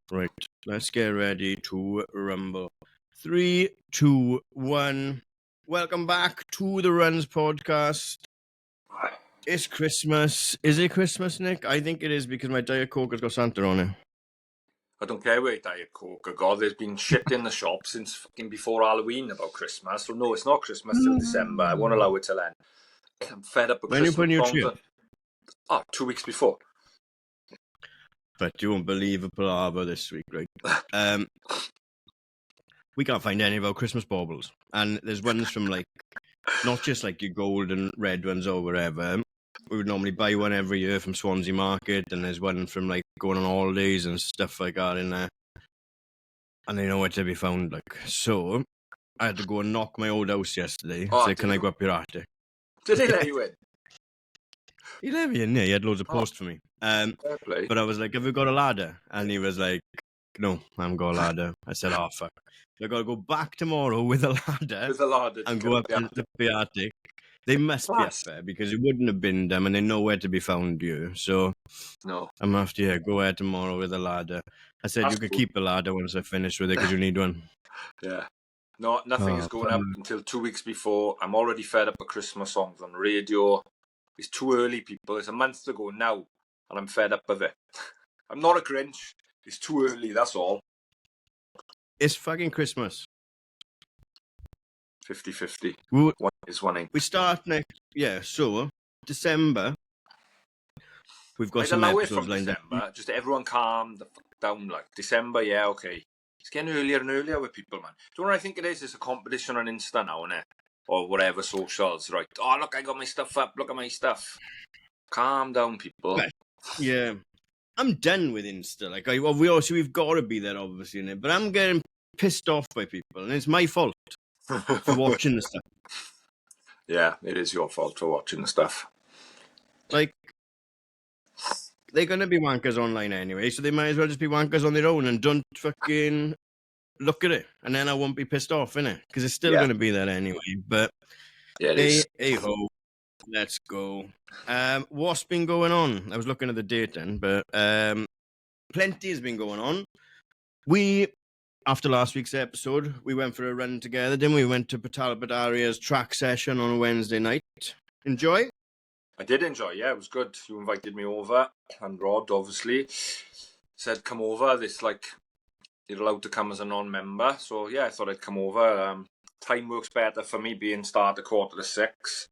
Right, let's get ready to rumble. 3, 2, 1. Welcome back to the Runs podcast. It's Christmas. Is it Christmas, Nick? I think it is because my Diet Coke has got Santa on it. I don't care where Diet Coke. God, there's been shit in the shop since fucking before Halloween about Christmas. So no, it's not Christmas till December. I won't allow it till then. I'm fed up with When you Christmas put your songs. tree? 2 weeks before. But you won't believe a palaver this week, right? We can't find any of our Christmas baubles. And there's ones from, like, not just like your gold and red ones or whatever. We would normally buy one every year from Swansea Market, and there's one from, like, going on holidays and stuff like that in there. And they know where to be found, like. So, I had to go and knock my old house yesterday. Say, can I go up your attic? Did he let you in? He let me in, yeah. He had loads of post for me. But I was like, have you got a ladder? And he was like, no, I haven't got a ladder. I said, oh, fuck. So I got to go back tomorrow with a ladder, and go up to the attic. They must be up there because it wouldn't have been them, and they know where to be found here. So no, I'm going to have to go out tomorrow with a ladder. I said, you could keep the ladder once I finish with it because you need one. Yeah. No, nothing is going up until 2 weeks before. I'm already fed up with Christmas songs on radio. It's too early, people. It's a month to go now, and I'm fed up with it. I'm not a Grinch. It's too early, that's all. It's fucking Christmas. 50-50. One is winning. We start next, so December. We've got some episodes lined up. Just everyone calm the fuck down, like December, yeah, okay. It's getting earlier and earlier with people, man. Do you know what I think it is? It's a competition on Insta now, innit? Or whatever socials, right? Oh, look, I got my stuff up. Look at my stuff. Calm down, people. Yeah. I'm done with Insta. Like, we've got to be there, obviously, in it. But I'm getting pissed off by people, and it's my fault for watching the stuff. Yeah, it is your fault for watching the stuff. Like, they're going to be wankers online anyway, so they might as well just be wankers on their own and don't fucking look at it. And then I won't be pissed off, innit? Because it's still going to be there anyway. But, hey-ho, let's go. What's been going on? I was looking at the date then, but plenty has been going on. After last week's episode, we went for a run together, didn't we? We went to Patalabadaria's track session on a Wednesday night. Enjoy? I did enjoy, yeah, it was good. You invited me over, and Rod, obviously, said come over. This, like, you're allowed to come as a non-member. So, yeah, I thought I'd come over. Time works better for me, being start at 5:45.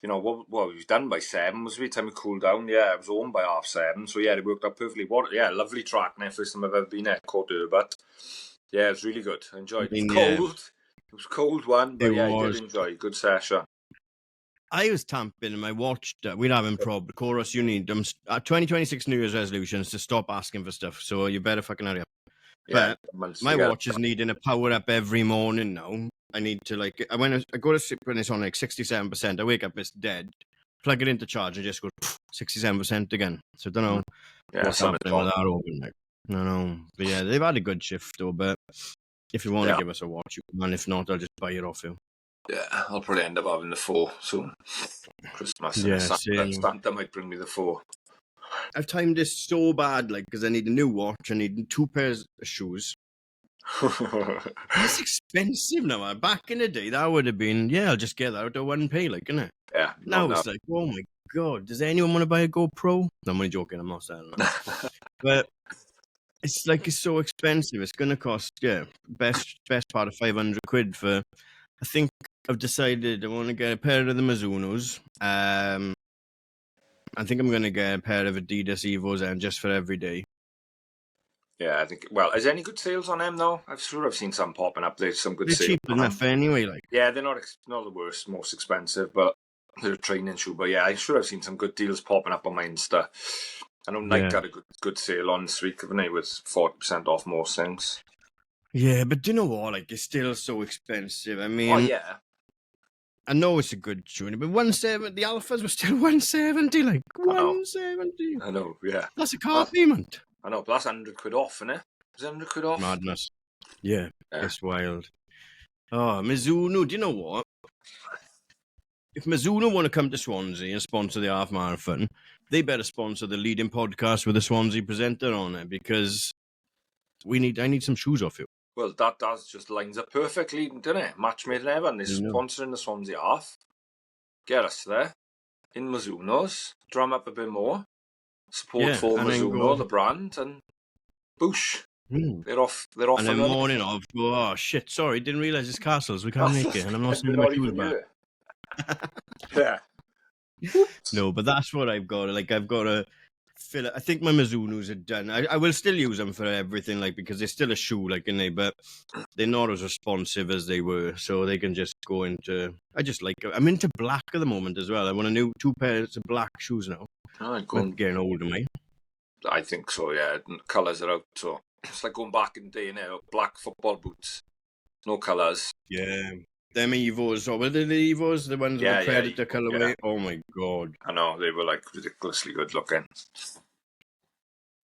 You know, what we've done by 7, was we? Time we cooled down, yeah, I was home by 7:30. So, yeah, it worked out perfectly. Lovely track, and first time I've ever been at But yeah, it was really good. I enjoyed it. It was cold. It was a cold one, but I did enjoy it. Good session. I was tamping and my watch. We're having problems. Chorus, you need them. 2026 New Year's resolutions to stop asking for stuff. So you better fucking hurry up. Yeah, but my watch is needing a power up every morning now. I need to, like, I go to sleep when it's on like 67%. I wake up, it's dead. Plug it into charge and just go 67% again. So I don't know what's happening with that open. Like, no. But yeah, they've had a good shift though. But if you want to give us a watch, you can. If not, I'll just buy it off you. Yeah, I'll probably end up having the 4 soon. Christmas and Santa might bring me the 4. I've timed this so bad, like, because I need a new watch. I need 2 pairs of shoes. It's expensive now. Back in the day, that would have been, I'll just get that out of one pay, like, innit? Yeah. Now it's like, oh my God, does anyone want to buy a GoPro? No, I'm only joking, I'm not saying that. But it's like, it's so expensive. It's going to cost, best part of 500 quid for, I think I've decided I want to get a pair of the Mizunos. I think I'm going to get a pair of Adidas Evos and just for every day. Yeah, I think. Well, is there any good sales on them though? I've seen some popping up. There's some good sales. They're cheap enough anyway. Like, yeah, they're not the worst, most expensive, but they're a training shoe. But yeah, I'm sure I've seen some good deals popping up on my Insta. I know Nike had a good sale on this week, haven't they? With 40% off most things. Yeah, but do you know what? Like, it's still so expensive. I mean, I know it's a good shoe, but 170. The Alphas were still 170. Like 170. I know. Yeah, that's a car payment. I know, but that's 100 quid off, isn't it? Is it 100 quid off? Madness. Yeah, it's wild. Oh, Mizuno, do you know what? If Mizuno want to come to Swansea and sponsor the half marathon, they better sponsor the leading podcast with a Swansea presenter on it, because I need some shoes off you. Well, that just lines up perfectly, doesn't it? Match made in heaven. They're sponsoring the Swansea half. Get us there. In Mizuno's. Drum up a bit more. Support for Mizuno, the brand, and boosh. They're off. And then morning of, oh shit, sorry, didn't realise it's Castles. We can't make it, and I'm not sending my shoes back. Yeah. No, but that's what I've got. Like, I've got to fill it. I think my Mizunos are done. I will still use them for everything, like, because they're still a shoe, like, innit? But they're not as responsive as they were, so they can just go into. I just like. I'm into black at the moment as well. I want a new 2 pairs of black shoes now. I'm getting older, mate. I think so. Yeah, colours are out. So it's like going back in the day, innit? Black football boots, no colours. Yeah. Them Evos, or were they the Evos? The ones with the Predator colourway? Yeah. Oh my god. I know, they were like ridiculously good looking.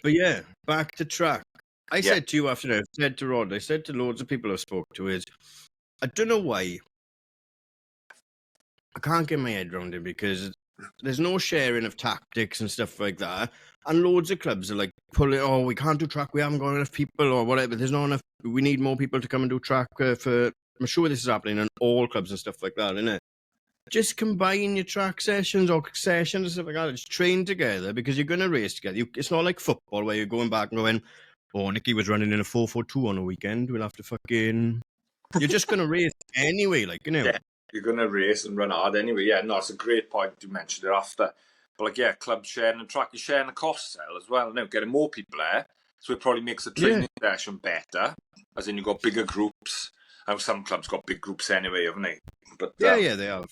But yeah, back to track. I said to you after I said to Rod, I said to loads of people I've spoke to is, I don't know why. I can't get my head around it because there's no sharing of tactics and stuff like that. And loads of clubs are like pulling, we can't do track, we haven't got enough people or whatever. There's not enough, we need more people to come and do track for... I'm sure this is happening in all clubs and stuff like that, isn't it? Just combine your track sessions or sessions and stuff like that. Just train together because you're going to race together. It's not like football where you're going back and going, Nicky was running in a 4:42 on a weekend. We'll have to fucking... You're just going to race anyway, like, you know. Yeah, you're going to race and run hard anyway. Yeah, no, it's a great point you mentioned it after. But, like, yeah, club sharing the track, you're sharing the costs as well. Now, getting more people there, so it probably makes the training session better. As in, you've got bigger groups. Some clubs got big groups anyway, haven't they? But yeah, they have.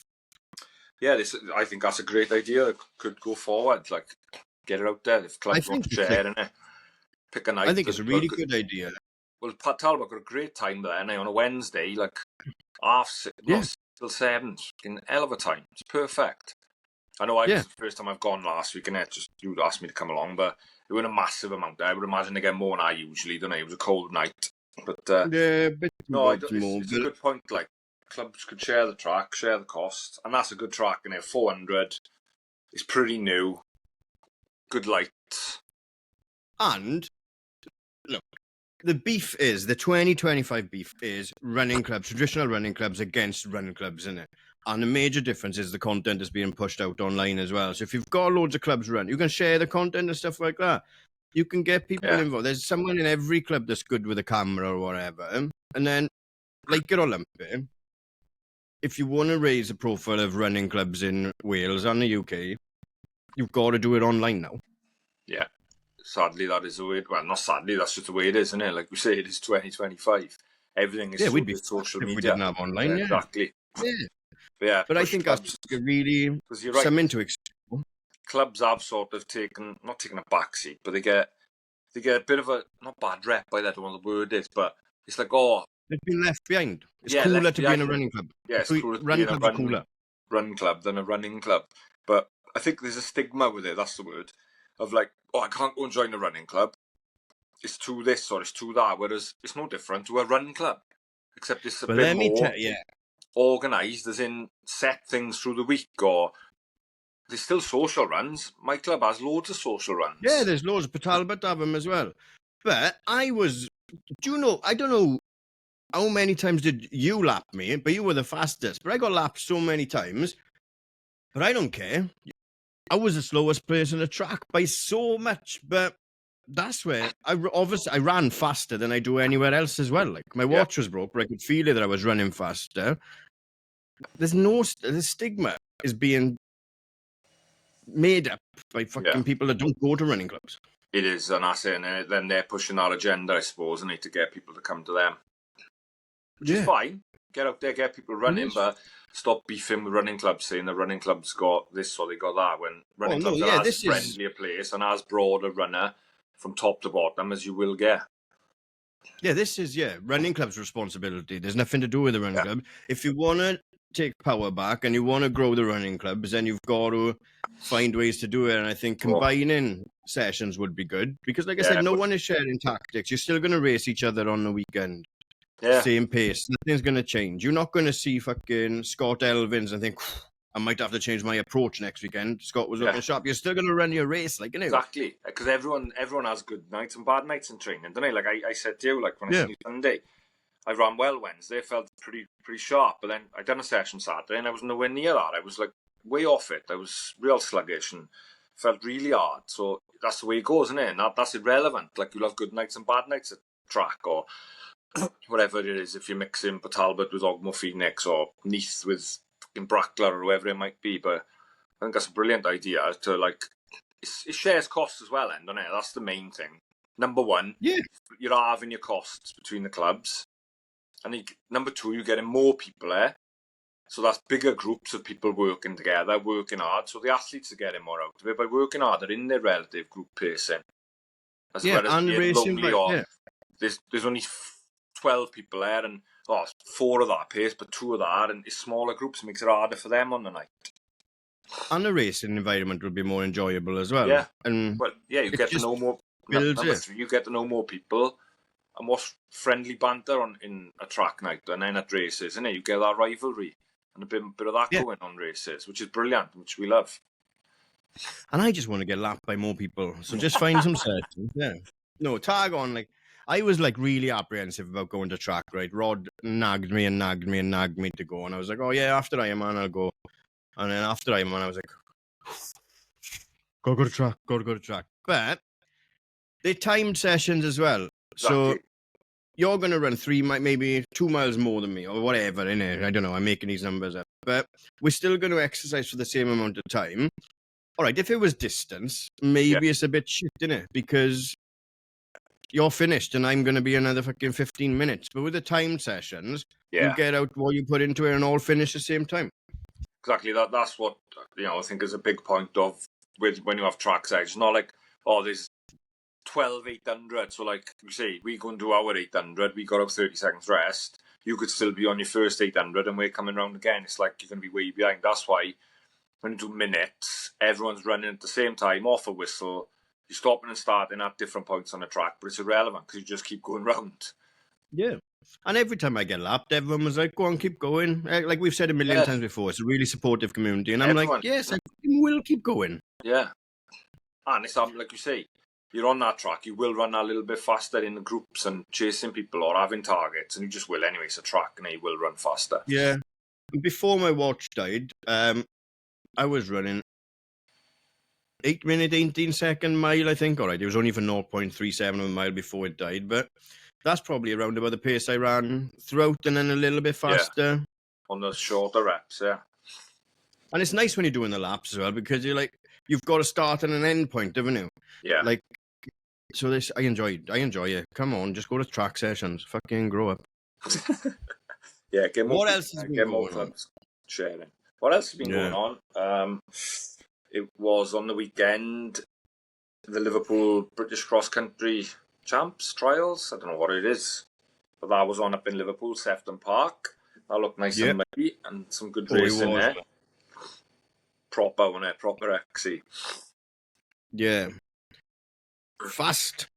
Yeah, I think that's a great idea. It could go forward, like get it out there. If clubs want to share, innit? Pick a night. I think it's a really good idea. Well, Talbot got a great time there, and on a Wednesday, like 6:30 till 7, in hell of a time. It's perfect. I know it's the first time I've gone last week, and you'd asked me to come along, but it was a massive amount there. I would imagine they get more than I usually, don't I? It was a cold night. But it's a good point. Like clubs could share the track, share the cost, and that's a good track. And 400, it's pretty new, good lights. And look, the 2025 beef is running clubs, traditional running clubs against running clubs, isn't it? And the major difference is the content is being pushed out online as well. So if you've got loads of clubs run, you can share the content and stuff like that. You can get people involved. There's someone in every club that's good with a camera or whatever. And then, like your Olympic, if you want to raise a profile of running clubs in Wales and the UK, you've got to do it online now. Yeah. Sadly, that is the way. Well, not sadly, that's just the way it is, isn't it? Like we say, it is 2025. Everything is we'd be social media. If we didn't have online, Exactly. Yeah. But I think that's really something to explore. Clubs have sort of not taken a backseat, but they get a bit of a, not bad rep, I don't know what the word is, but it's like, they've been left behind. It's cooler to be in a running club. Yeah, it's cooler to be in a run club than a running club. But I think there's a stigma with it, that's the word, of like, I can't go and join a running club. It's too this or it's too that, whereas it's no different to a run club. Except it's a bit more organised, as in set things through the week, or there's still social runs. My club has loads of social runs. Yeah, there's loads. Talbot have them as well. But I don't know how many times did you lap me, but you were the fastest. But I got lapped so many times. But I don't care. I was the slowest person on the track by so much. But that's where I ran faster than I do anywhere else as well. Like my watch was broke, but I could feel it that I was running faster. The stigma is being made up by fucking people that don't go to running clubs. It is, and that's it. And then they're pushing our agenda, I suppose, and need to get people to come to them. Which is fine. Get out there, get people running, but stop beefing with running clubs, saying the running clubs got this or they got that, when running clubs are as friendly a place and as broad a runner from top to bottom as you will get. Yeah, this is, running club's responsibility. There's nothing to do with the running club. If you want to take power back and you want to grow the running clubs, then you've got to find ways to do it. And I think combining sessions would be good because, like I said, no one is sharing tactics. You're still going to race each other on the weekend. Same pace. Nothing's going to change. You're not going to see fucking Scott Elvins and think, I might have to change my approach next weekend. Scott was looking sharp. You're still going to run your race, like, you know. Exactly, because everyone has good nights and bad nights in training, don't they? Like I said to you, like when I seen you Sunday, I ran well Wednesday, felt pretty sharp, but then I done a session Saturday and I was nowhere near that. I was like way off it. I was real sluggish and felt really hard. So that's the way it goes, isn't it? And that's irrelevant. Like you'll have good nights and bad nights at track or whatever it is. If you're mixing Port Talbot with Ogmore Phoenix or Neath with fucking Brackler or whoever it might be, but I think that's a brilliant idea to like. It shares costs as well, then, doesn't it? That's the main thing. Number one, you're halving your costs between the clubs. And number two, you're getting more people there. So that's bigger groups of people working together, working hard. So the athletes are getting more out of it by working harder in their relative group pacing. As well as being lonely or there's only 12 people there and 4 of that pace, but 2 of that. And it's smaller groups, makes it harder for them on the night. And the racing environment will be more enjoyable as well. Yeah, and you get to know more. Number 3, you get to know more people. And what's friendly banter in a track night and then at races, isn't it? You get that rivalry and a bit of that going on races, which is brilliant, which we love. And I just want to get lapped by more people. So just find some sessions. Yeah. No, tag on. Like I was like really apprehensive about going to track, right? Rod nagged me to go. And I was like, oh yeah, after Ironman I'll go. And then after Ironman I was like, gotta go to track. But they timed sessions as well. So you're going to run 3, maybe 2 miles more than me or whatever, innit? I don't know. I'm making these numbers up. But we're still going to exercise for the same amount of time. All right, if it was distance, maybe it's a bit shit, innit? Because you're finished and I'm going to be another fucking 15 minutes. But with the timed sessions, you get out what you put into it and all finish the same time. Exactly. That's what, I think is a big point of when you have track sides. It's not like, there's 12 800, so like you say, we go and do our 800, we got up 30 seconds rest, you could still be on your first 800 and we're coming round again. It's like you're going to be way behind. That's why when you do minutes, everyone's running at the same time, off a whistle, you're stopping and starting at different points on the track, but it's irrelevant because you just keep going round. Yeah. And every time I get lapped, everyone was like, go on, keep going. Like we've said a million times before, it's a really supportive community. And I'm like, yes, I will keep going. Yeah. And it's like you say, you're on that track, you will run a little bit faster in the groups and chasing people or having targets, and you just will anyway. It's a track and you will run faster. Yeah. Before my watch died, I was running 8 minute, 18 second mile, I think. All right, it was only for 0.37 of a mile before it died, but that's probably around about the pace I ran throughout and then a little bit faster. Yeah. On those shorter reps, yeah. And it's nice when you're doing the laps as well because you're like, you've got a start and an end point, haven't you? Yeah. Like, so this, I enjoy it. Come on, just go to track sessions. Fucking grow up. Yeah, get more. What else has been going on? Sharing. What else has been going on? It was on the weekend, the Liverpool British Cross Country Champs Trials. I don't know what it is, but that was on up in Liverpool, Sefton Park. That looked nice and muddy and some good racing there. Proper, wasn't it? Proper XC. Yeah. Fast.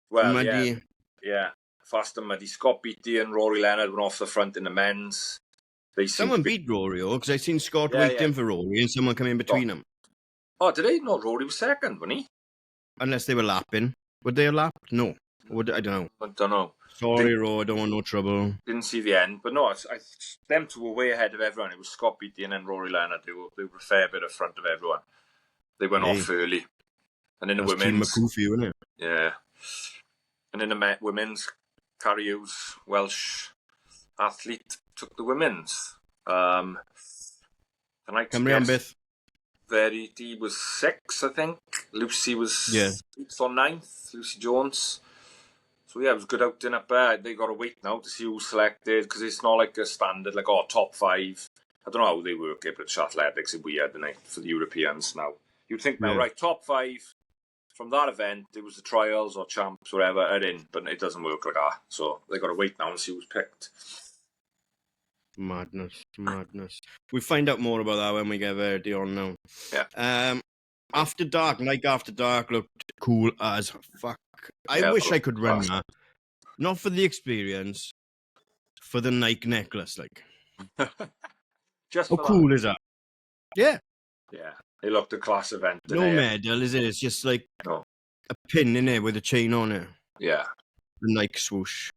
Well, muddy. Yeah. Fast and muddy. Scott Beattie and Rory Leonard went off the front in the men's. Someone beat Rory, because I seen Scott waiting for Rory and someone come in between them. Oh, did he? No, Rory was second, wasn't he? Unless they were lapping. Would they have lapped? No. I don't know. I don't know. Sorry, Rory, I don't want no trouble. Didn't see the end. But no, them two were way ahead of everyone. It was Scott Beattie and then Rory Leonard. They were a fair bit in front of everyone. They went off early. And in the women's... Team McCoofy, wasn't it? Yeah. And in the women's, Carrie Hughes, Welsh athlete, took the women's. The night Beth. Verity was 6th, I think. Lucy was 8th or 9th. Lucy Jones. So yeah, it was good outing up there. They got to wait now to see who's selected because it's not like a standard, like top 5. I don't know how they work it, British Athletics is weird, isn't it, for the Europeans now. You'd think now, right, top 5 from that event, it was the trials or champs, whatever, are in, but it doesn't work like that. So they got to wait now and see who's picked. Madness. We find out more about that when we get Verity on now. Yeah. After Dark, Nike After Dark looked cool as fuck. I wish I could run that. Not for the experience, for the Nike necklace, like. Just How for cool that. is that? Yeah. Yeah. It looked a class event. No medal, is it? It's just like No. a pin in it with a chain on it. Yeah. The Nike swoosh.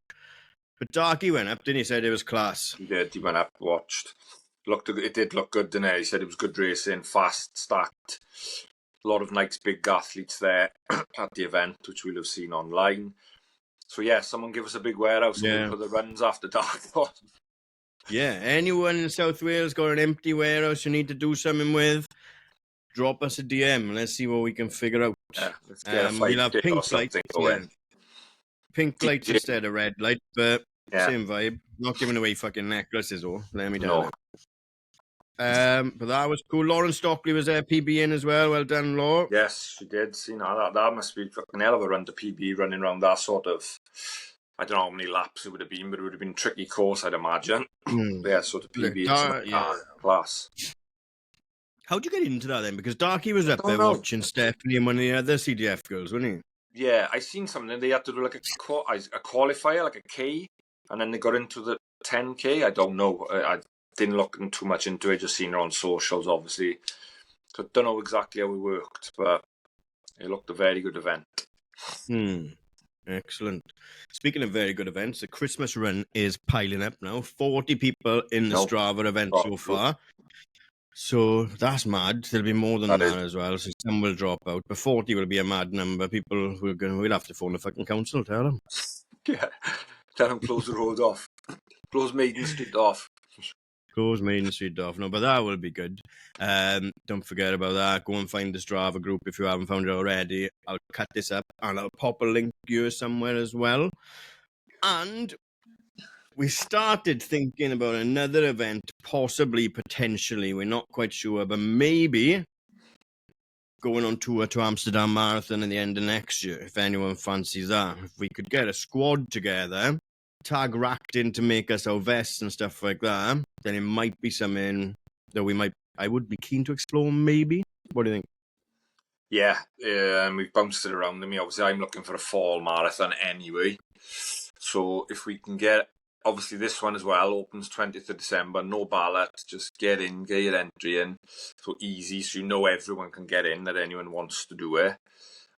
But Darky went up, didn't he? Said it was class. He did. He went up, watched. It did look good, didn't it? He said it was good racing, fast, stacked. A lot of Nike's big athletes there at the event, which we'll have seen online. So yeah, someone give us a big warehouse and we'll put the runs after dark on. Yeah, anyone in South Wales got an empty warehouse you need to do something with, drop us a DM. Let's see what we can figure out. Yeah, let's get a 5K we'll have pink or something lights, going. Pink lights DJ. instead of red light, but Yeah. same vibe. Not giving away fucking necklaces, or let me tell No. you. But that was cool. Lauren Stockley was there, PB in as well. Well done, Laura. Yes, she did. You know, that must be fucking hell of a run to PB, running around that sort of. I don't know how many laps it would have been, but it would have been a tricky course, I'd imagine. Yeah, sort of PB class. How'd you get into that then? Because Darky was up there watching Stephanie and one of the other CDF girls, wasn't he? Yeah, I seen something. They had to do like a qualifier, like a K, and then they got into the 10K. I don't know. I didn't look too much into it. Just seen her on socials, obviously. So I don't know exactly how it worked, but it looked a very good event. Excellent. Speaking of very good events, the Christmas run is piling up now. 40 people in the Strava event so far. So that's mad. There'll be more than that as well. So some will drop out, but 40 will be a mad number. People we'll have to phone the fucking council, tell them. Yeah, tell them close the road off, close Maiden Street off. Close Maiden Street off. No, but that will be good. Don't forget about that. Go and find the Strava group if you haven't found it already. I'll cut this up and I'll pop a link here somewhere as well. And we started thinking about another event, possibly, potentially. We're not quite sure, but maybe going on tour to Amsterdam Marathon at the end of next year, if anyone fancies that. If we could get a squad together, tag racked in to make us our vests and stuff like that, then it might be something that I would be keen to explore, maybe. What do you think? Yeah, we've bounced it around. I mean, obviously, I'm looking for a fall marathon anyway. So if we can get, obviously this one as well, opens 20th of December, no ballot, just get in, get your entry in. So easy, so you know everyone can get in, that anyone wants to do it.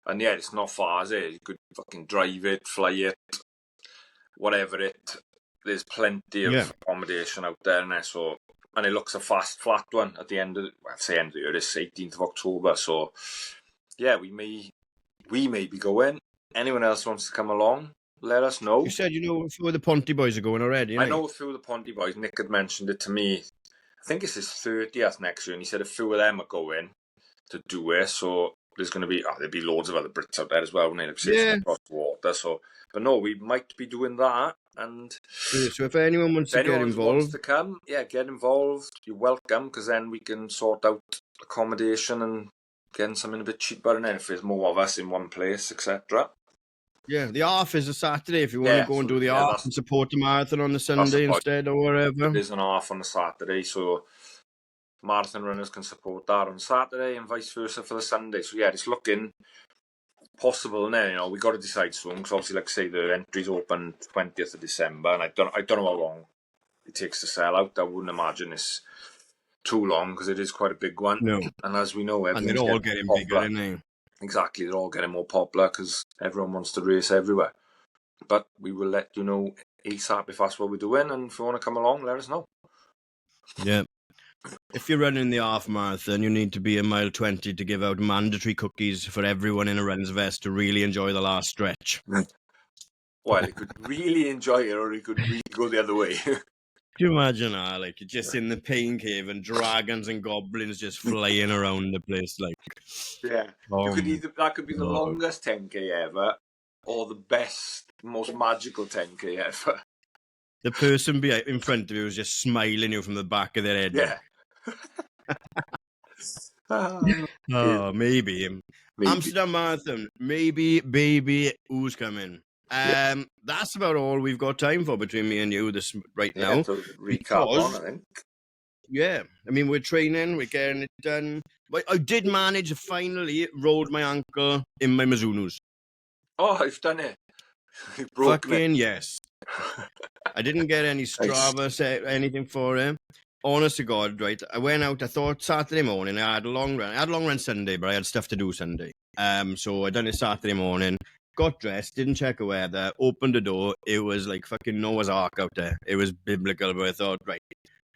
And yeah, it's not far, is it? You could fucking drive it, fly it, whatever it. There's plenty of accommodation out there, and it looks a fast, flat one at the end of, end of the year, it's 18th of October. So yeah, we may be going. Anyone else wants to come along, let us know. You said you know a few of the Ponty boys are going already. I know a few of the Ponty boys. Nick had mentioned it to me. I think it's his 30th next year, and he said a few of them are going to do it. So there's going to be there'll be loads of other Brits out there as well, won't there? Across the water. So, but no, we might be doing that. And so if anyone wants to get involved, get involved. You're welcome, because then we can sort out accommodation and getting something a bit cheaper, and then if there's more of us in one place, etc. Yeah, the half is a Saturday if you want to go and do the half and support the marathon on the Sunday instead or whatever. There's an half on the Saturday, so marathon runners can support that on Saturday and vice versa for the Sunday. So yeah, it's looking possible now. We got to decide soon, because obviously, like I say, the entries open 20th of December, and I don't know how long it takes to sell out. I wouldn't imagine it's too long, because it is quite a big one. No, and as we know, and they're all getting bigger, aren't they? Exactly, they're all getting more popular because everyone wants to race everywhere. But we will let you know ASAP if that's what we're doing, and if you want to come along, let us know. Yeah. If you're running the half marathon, you need to be a mile 20 to give out mandatory cookies for everyone in a run's vest to really enjoy the last stretch. Well, it could really enjoy it, or it could really go the other way. Can you imagine that? Like, you're just in the pain cave and dragons and goblins just flying around the place. Like, yeah. That could be the longest 10K ever, or the best, most magical 10K ever. The person in front of you is just smiling you from the back of their head. Yeah. Maybe. Amsterdam Marathon. Maybe, baby, who's coming? That's about all we've got time for between me and you right now. So recap on, I think. Yeah, I mean, we're training, we're getting it done. But I did manage to finally rolled my ankle in my Mizunus. Oh, I've done it. You've broken Fucking it. Yes. I didn't get any Strava anything for it. honest to God, right? I went out. I thought Saturday morning. I had a long run. I had a long run Sunday, but I had stuff to do Sunday. So I done it Saturday morning. Got dressed, didn't check the weather, opened the door. It was like fucking Noah's Ark out there. It was biblical, but I thought, right,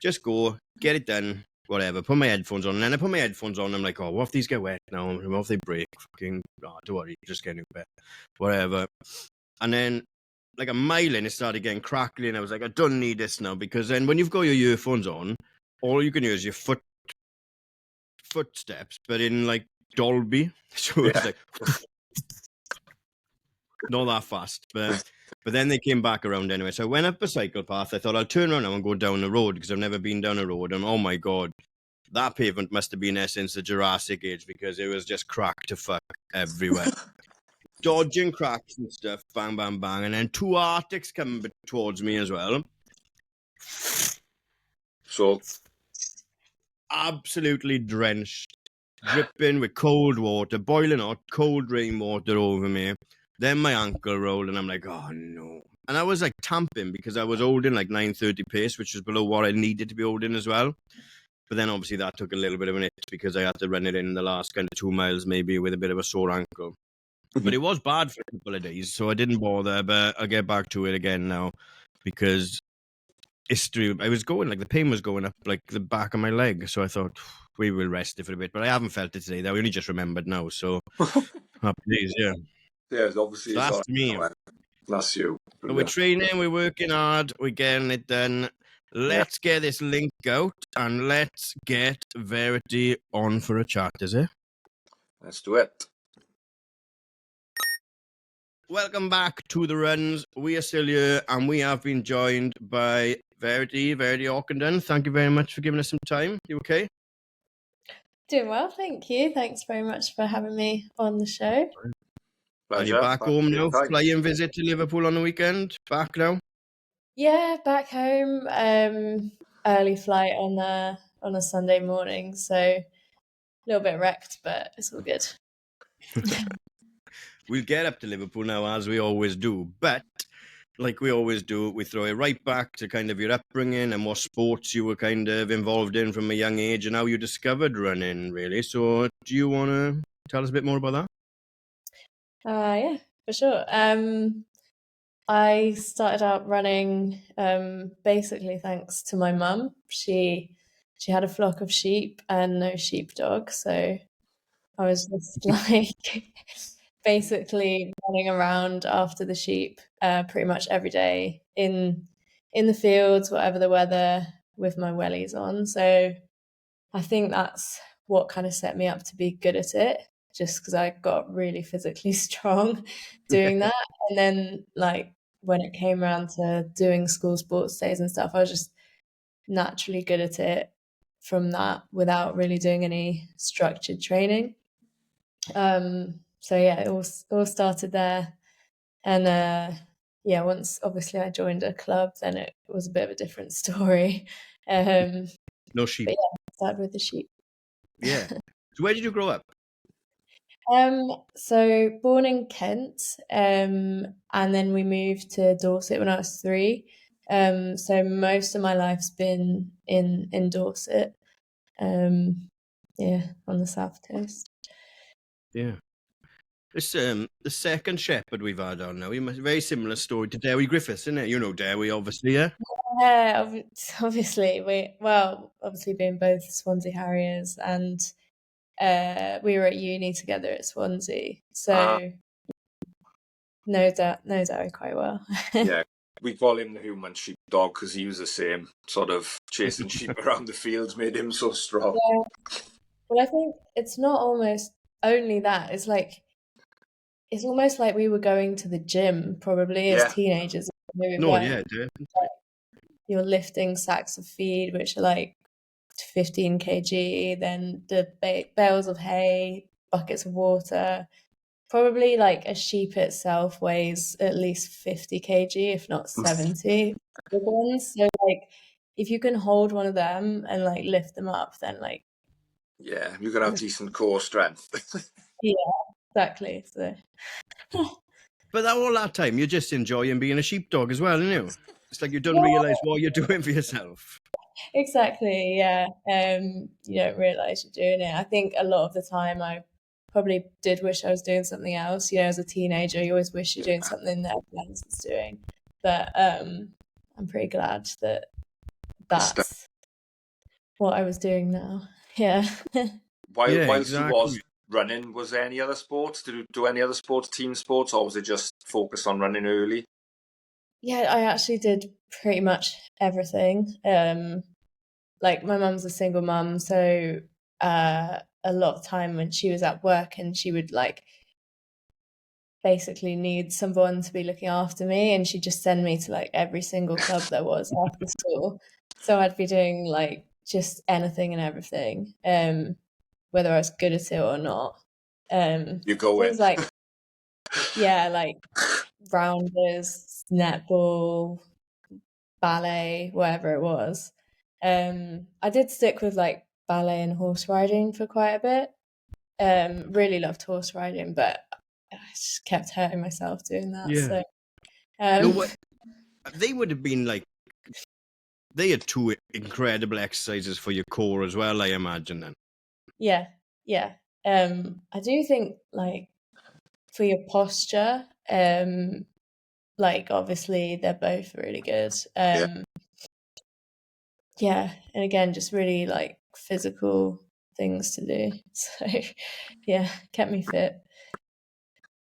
just go, get it done, whatever. Put my headphones on. And then I put my headphones on. I'm like, oh, what if these get wet now? What if they break? Fucking, oh, don't worry, just get a new pair. Whatever. And then, like a mile in, it started getting crackly. And I was like, I don't need this now. Because then when you've got your earphones on, all you can hear is your footsteps, but in like Dolby. So it's like... not that fast, but then they came back around anyway. So I went up a cycle path. I thought I'll turn around now and go down the road because I've never been down a road. And oh my God, that pavement must have been there since the Jurassic Age because it was just cracked to fuck everywhere. Dodging cracks and stuff, bang, bang, bang. And then two Arctics come towards me as well. So absolutely drenched, dripping with cold water, boiling hot, cold rainwater over me. Then my ankle rolled, and I'm like, oh no. And I was like tamping because I was holding like 9:30 pace, which was below what I needed to be holding as well. But then obviously that took a little bit of an hit because I had to run it in the last kind of 2 miles, maybe with a bit of a sore ankle. But it was bad for a couple of days, so I didn't bother. But I'll get back to it again now because history. I was going like the pain was going up like the back of my leg, so I thought we will rest it for a bit. But I haven't felt it today. I only just remembered now. So happy days, yeah. Yeah, obviously so that's me. That's you. So we're training, we're working hard, we're getting it done. Let's get this link out and let's get Verity on for a chat, is it? Let's do it. Welcome back to the runs. We are still here and we have been joined by Verity Ockenden. Thank you very much for giving us some time. You okay? Doing well, thank you. Thanks very much for having me on the show. Pleasure. And you're back home now, flying visit to Liverpool on the weekend? Back now? Yeah, back home. Early flight on a Sunday morning, so a little bit wrecked, but it's all good. We'll get up to Liverpool now, as we always do, but like we always do, we throw it right back to kind of your upbringing and what sports you were kind of involved in from a young age and how you discovered running, really. So do you want to tell us a bit more about that? Yeah, for sure. I started out running basically thanks to my mum. She had a flock of sheep and no sheepdog, so I was just like basically running around after the sheep pretty much every day in the fields, whatever the weather, with my wellies on. So I think that's what kind of set me up to be good at it, just because I got really physically strong doing that. And then like when it came around to doing school sports days and stuff, I was just naturally good at it from that without really doing any structured training. So yeah, it all started there. And yeah, once obviously I joined a club, then it was a bit of a different story. No sheep. But yeah, I started with the sheep. Yeah. So where did you grow up? So born in Kent, and then we moved to Dorset when I was 3. So most of my life's been in Dorset. Yeah, on the south coast. Yeah. It's the second shepherd we've had on now. Very similar story to Derry Griffiths, isn't it? You know Derry, obviously, yeah? Yeah, obviously. Obviously being both Swansea Harriers, and we were at uni together at Swansea. So know Derry quite well. Yeah, we call him the human sheepdog because he was the same, sort of chasing sheep around the fields made him so strong. Yeah. Well, I think it's not almost only that. It's almost like we were going to the gym probably as teenagers. Yeah, definitely. You're lifting sacks of feed, which are like 15 kg, then the bales of hay, buckets of water. Probably like a sheep itself weighs at least 50 kg, if not 70. Big ones. So like if you can hold one of them and like lift them up, then like you can have decent core strength. yeah, exactly. So but all that time you're just enjoying being a sheepdog as well, aren't you? It's like you don't realise what you're doing for yourself. Exactly, yeah. You don't realize you're doing it. I think a lot of the time I probably did wish I was doing something else. As a teenager, you always wish you're doing something that everyone else is doing. But I'm pretty glad that that's what I was doing now. Yeah. Yeah, Whilst you exactly. was running, was there any other sports? Did you do any other sports, team sports, or was it just focused on running early? Yeah, I actually did pretty much everything. Like my mum's a single mum, so a lot of time when she was at work and she would like basically need someone to be looking after me, and she'd just send me to like every single club there was after school. So I'd be doing like just anything and everything, whether I was good at it or not. You go in. Things like like rounders, netball, ballet, whatever it was. I did stick with like ballet and horse riding for quite a bit. Really loved horse riding, but I just kept hurting myself doing that. Yeah. So, No, what they would have been like, they had two incredible exercises for your core as well, I imagine. Then. yeah. I do think like for your posture, like obviously they're both really good. Yeah, and again, just really like physical things to do. So, yeah, kept me fit.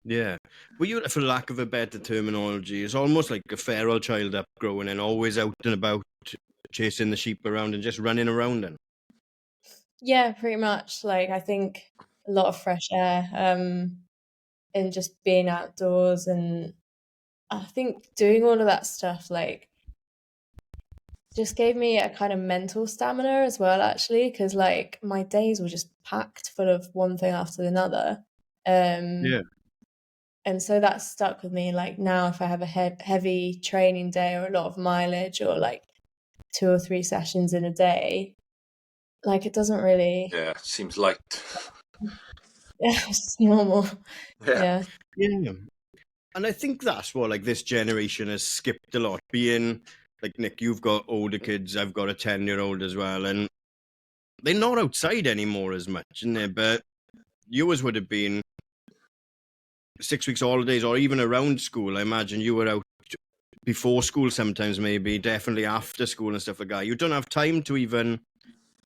Yeah. Well, you, for lack of a better terminology, it's almost like a feral child up growing and always out and about, chasing the sheep around and just running around. And Yeah, pretty much. Like I think a lot of fresh air, and just being outdoors, and I think doing all of that stuff like just gave me a kind of mental stamina as well, actually, because like my days were just packed full of one thing after another. yeah, And so that stuck with me. Like now, if I have a heavy training day or a lot of mileage or like 2 or 3 sessions in a day, like it doesn't really, Yeah, seems light. it's just normal. Yeah. yeah. And I think that's what like this generation has skipped a lot. Being like Nick, you've got older kids. I've got a 10-year-old as well, and they're not outside anymore as much, isn't they? But yours would have been 6 weeks holidays, or even around school. I imagine you were out before school sometimes, maybe definitely after school and stuff like that. You don't have time to even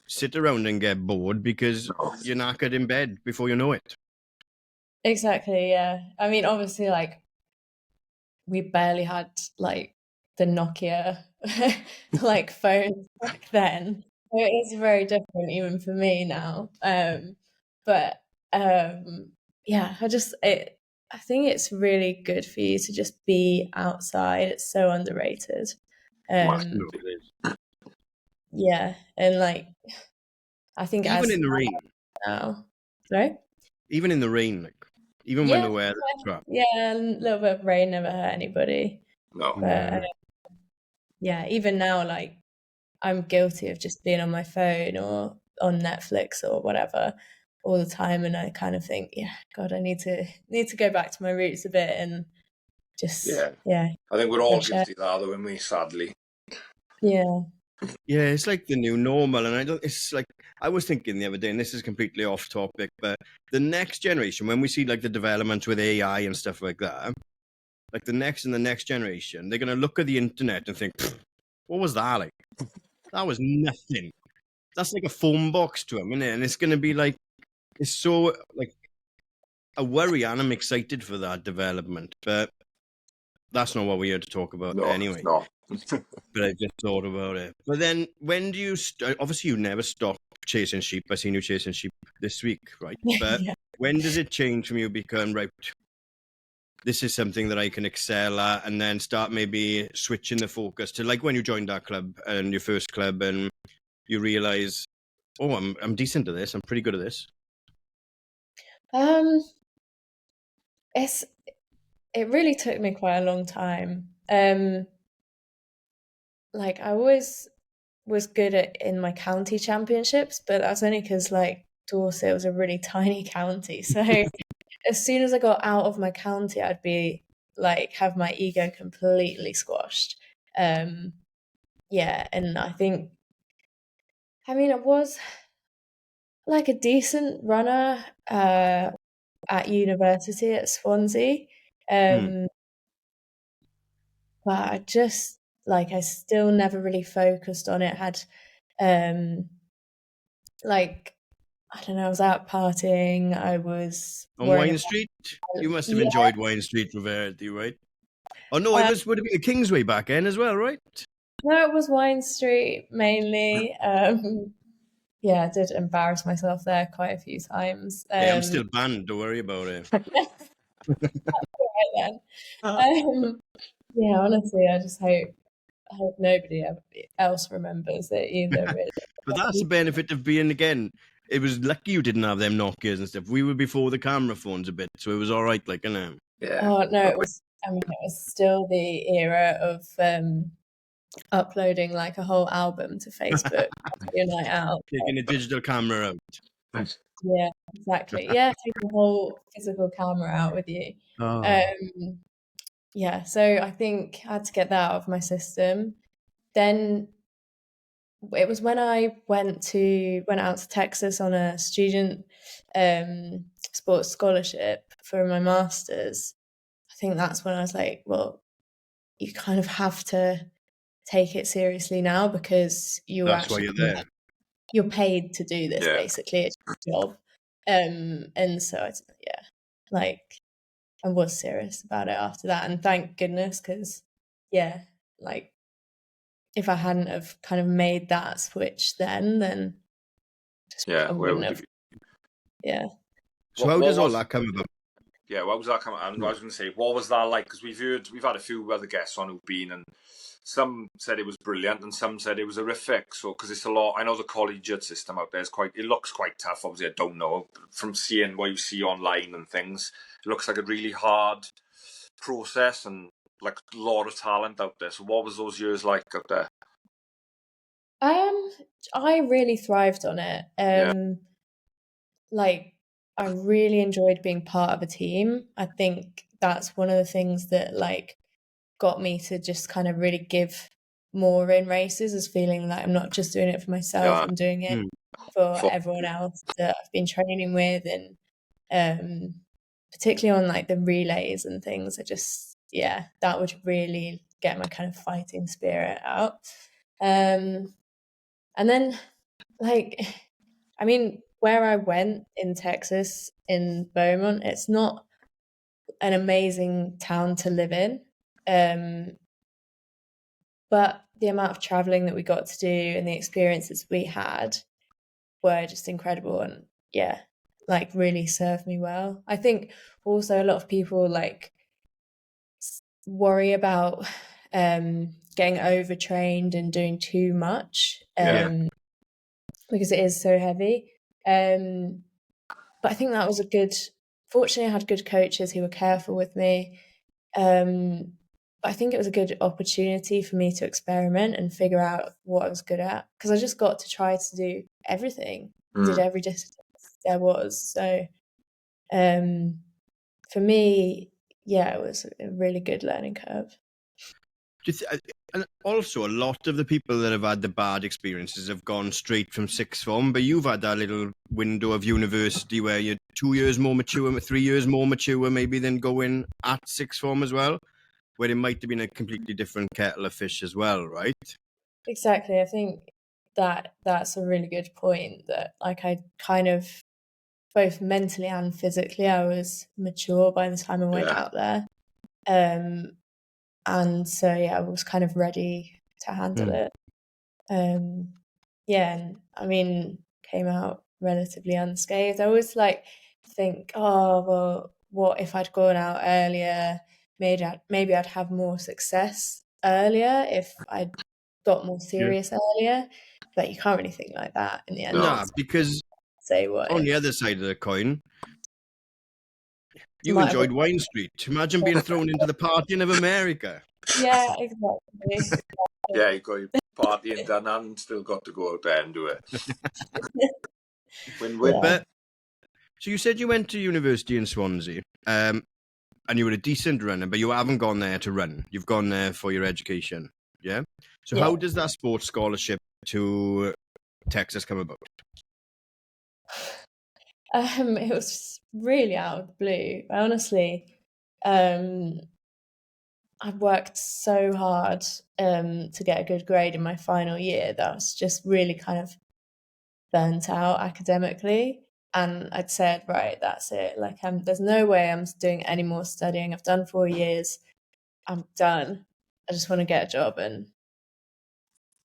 sit around and get bored because No. you're knackered in bed before you know it. Exactly. Yeah. I mean, obviously, like we barely had like the Nokia like phones back then. So it is very different even for me now. But yeah, I think it's really good for you to just be outside. It's so underrated. Um No, it is. yeah, and like I think Even as in the rain. now. Sorry? Even in the rain, like even when Yeah, the weather's crap. yeah, a little bit of rain never hurt anybody. No. But Yeah. yeah, even now, like I'm guilty of just being on my phone or on Netflix or whatever all the time, and I kind of think, yeah, God, I need to go back to my roots a bit and just Yeah. I think we're all fresh air. guilty of that, though, aren't we? Sadly. Yeah, Yeah, it's like the new normal, and I don't. It's like I was thinking the other day, and this is completely off topic, but the next generation, when we see like the developments with AI and stuff like that, like the next generation, they're gonna look at the internet and think, "What was that like? That was nothing. That's like a phone box to them, isn't it?" And it's gonna be like it's so like a worry, and I'm excited for that development, but that's not what we're here to talk about No, anyway. no. But I just thought about it. But then, when do you? Obviously, you never stop chasing sheep. I seen you chasing sheep this week, right? But yeah. when does it change from you become right? This is something that I can excel at, and then start maybe switching the focus to like when you joined that club and your first club, and you realize, oh, I'm decent at this. I'm pretty good at this. Um, it really took me quite a long time. Like I always was good in my county championships, but that's only because like Dorset was a really tiny county. So as soon as I got out of my county, I'd be like have my ego completely squashed. Yeah, and I think I mean, it was like a decent runner at university at Swansea. But I just I still never really focused on it. Had like I don't know, I was out partying. I was On worrying Wine Street? You must have yeah. enjoyed Wine Street for Verity, right? Oh no, it would have been a Kingsway back then as well, right? No, it was Wine Street mainly. Yeah, I did embarrass myself there quite a few times. Yeah, I'm still banned. Don't worry about it. Right then. Yeah, honestly, I just hope nobody else remembers it either. Really. But that's the benefit of being, again, it was lucky you didn't have them Nokias and stuff. We were before the camera phones a bit, so it was all right, like, you know. Yeah. Oh no, it was. I mean, it was still the era of uploading like a whole album to Facebook your night out. Taking a digital camera out. Yeah, exactly. Yeah, taking the whole physical camera out with you. Oh. Yeah, so I think I had to get that out of my system. Then it was when I went out to Texas on a student sports scholarship for my master's. I think that's when I was like, well, you kind of have to take it seriously now because That's why you're there. You're paid to do this, Yeah. basically. It's your job. And so I was serious about it after that, and thank goodness, because if I hadn't have kind of made that switch then I wouldn't have. Yeah. So how does all that come about? Yeah, what was that coming? I was going to say, what was that like? Because we've had a few other guests on who've been, and some said it was brilliant, and some said it was horrific. So, because it's a lot, I know the collegiate system out there it looks quite tough. Obviously, I don't know from seeing what you see online and things. It looks like a really hard process and like a lot of talent out there. So, what was those years like out there? I really thrived on it. I really enjoyed being part of a team. I think that's one of the things that got me to just kind of really give more in races, is feeling like I'm not just doing it for myself, I'm doing it for everyone else that I've been training with, and particularly on the relays and things. That would really get my kind of fighting spirit out. And then I mean, where I went in Texas, in Beaumont, it's not an amazing town to live in. But the amount of traveling that we got to do and the experiences we had were just incredible, and really served me well. I think also a lot of people worry about getting overtrained and doing too much because it is so heavy. But I think that was fortunately I had good coaches who were careful with me. I think it was a good opportunity for me to experiment and figure out what I was good at, because I just got to try to do everything. Did every discipline there was. So for me, it was a really good learning curve. And also, a lot of the people that have had the bad experiences have gone straight from sixth form, but you've had that little window of university where you're 2 years more mature, 3 years more mature maybe than going at sixth form as well, where it might have been a completely different kettle of fish as well, right? Exactly. I think that's a really good point, that I kind of, both mentally and physically, I was mature by the time I went out there. And so I was kind of ready to handle it. And I mean, came out relatively unscathed. I always think, oh well, what if I'd gone out earlier? Maybe I'd have more success earlier if I'd got more serious earlier. But you can't really think like that in the end. No, because on the other side of the coin, you enjoyed Wine Street. Imagine being thrown into the partying of America. Yeah, exactly. Yeah, you got your partying done and still got to go out there and do it. Win-win. But, so you said you went to university in Swansea, and you were a decent runner, but you haven't gone there to run. You've gone there for your education, yeah? So how does that sports scholarship to Texas come about? It was really out of the blue. I honestly, I worked so hard to get a good grade in my final year that I was just really kind of burnt out academically. And I'd said, right, that's it. Like, there's no way I'm doing any more studying. I've done 4 years. I'm done. I just want to get a job and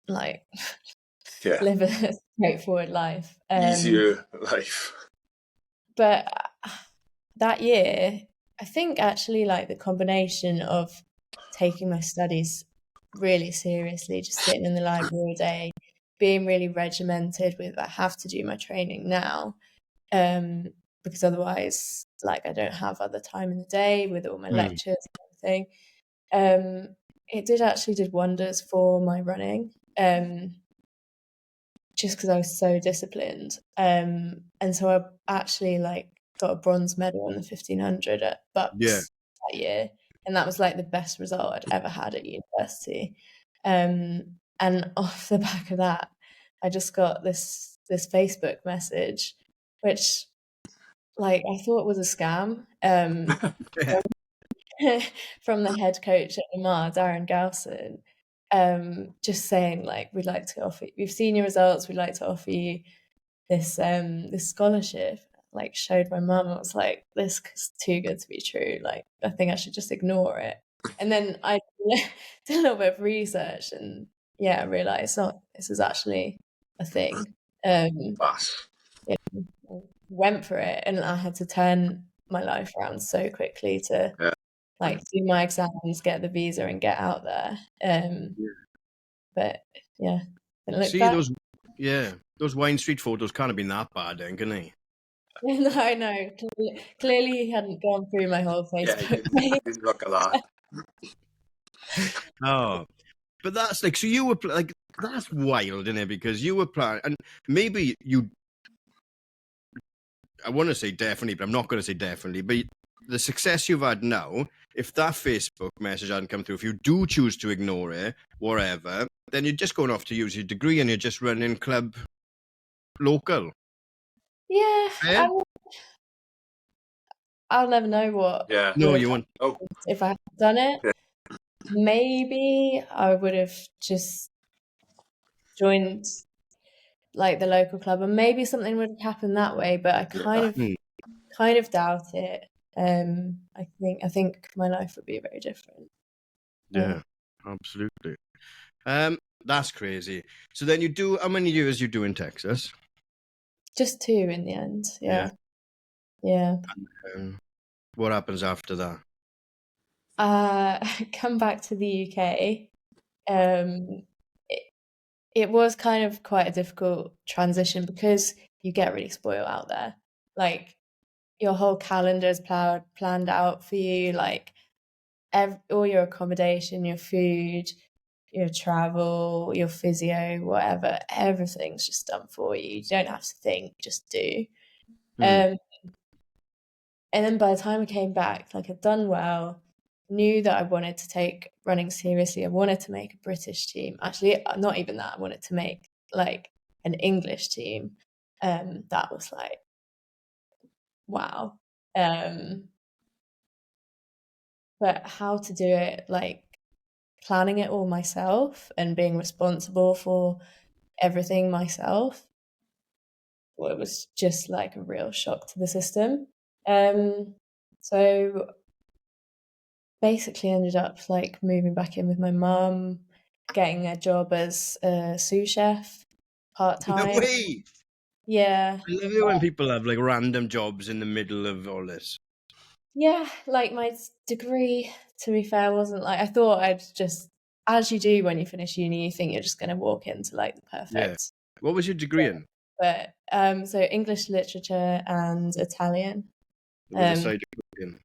like Yeah. live a straightforward life. Easier life. But that year, I think actually like the combination of taking my studies really seriously, just sitting in the library all day, being really regimented with I have to do my training now, because otherwise, like I don't have other time in the day with all my lectures and everything. It did wonders for my running, just because I was so disciplined. And so I actually like got a bronze medal in the 1500 at Bucks that year, and that was like the best result I'd ever had at university. And off the back of that, I just got this Facebook message, which like I thought was a scam. From the head coach at Lamar, Darren Gowson, just saying like we've seen your results, we'd like to offer you this this scholarship. Like showed my mum, I was like, this is too good to be true. Like I think I should just ignore it. And then I did a little bit of research and I realised this is actually a thing. Went for it and I had to turn my life around so quickly to like do my exams, get the visa, and get out there. But didn't look See back. those Wine Street photos can't have been that bad, then, can they? No. Clearly, he hadn't gone through my whole Facebook page. Didn't look at that. Oh, but that's like, so you were like, that's wild, isn't it? Because you were planning, and maybe you. I want to say definitely, but I'm not going to say definitely. But the success you've had now, if that Facebook message hadn't come through, if you do choose to ignore it, whatever, then you're just going off to use your degree and you're just running club local. Yeah, Yeah? I'll never know what. Yeah. No, you won't. Oh, If I had done it, Yeah. maybe I would have just joined like the local club, and maybe something would have happened that way. But I kind of doubt it. I think my life would be very different. Yeah, absolutely. That's crazy. So then you do, how many years you do in Texas? Just 2 in the end. Yeah. What happens after that? Come back to the UK. It was kind of quite a difficult transition because you get really spoiled out there. Like your whole calendar is planned out for you. Like all your accommodation, your food, your travel, your physio, whatever, everything's just done for you. You don't have to think, just do. And then by the time I came back, like I'd done well, knew that I wanted to take running seriously. I wanted to make a British team. Actually, not even that. I wanted to make like an English team. That was like, wow. But how to do it, like planning it all myself and being responsible for everything myself, well, it was just like a real shock to the system. So basically ended up like moving back in with my mum, getting a job as a sous chef part-time. No way! Yeah. I love it when people have like random jobs in the middle of all this. Yeah, like my degree, to be fair, wasn't like, I thought I'd just, as you do when you finish uni, you think you're just going to walk into like the perfect. Yeah. What was your degree in? But so English literature and Italian. With a side of cooking.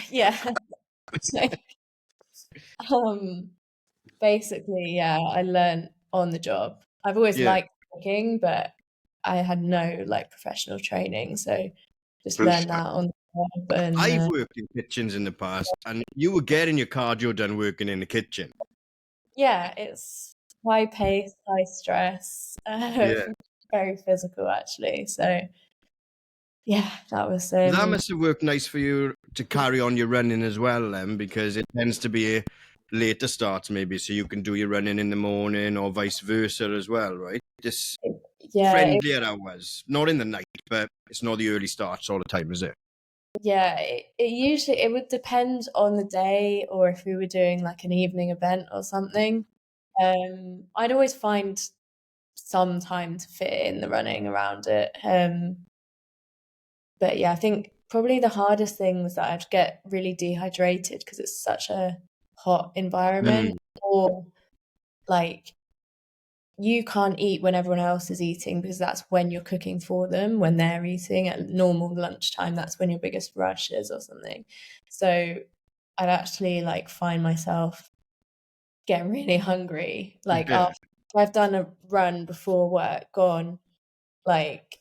Yeah. Basically, I learned on the job. I've always liked cooking, but I had no like professional training, so just learned that on the job. And I've worked in kitchens in the past, and you were getting your cardio done working in the kitchen. yeah, it's high pace, high stress, very physical actually. So yeah, that was That must have worked nice for you to carry on your running as well, then, because it tends to be a later start, maybe, so you can do your running in the morning or vice versa as well, right? Just friendlier hours, not in the night, but it's not the early starts all the time, is it? Yeah, it usually it would depend on the day or if we were doing like an evening event or something. I'd always find some time to fit in the running around it. But yeah, I think probably the hardest thing was that I'd get really dehydrated because it's such a hot environment, or like you can't eat when everyone else is eating because that's when you're cooking for them. When they're eating at normal lunchtime, that's when your biggest rush is or something. So I'd actually like find myself getting really hungry. Like after I've done a run before work, gone, like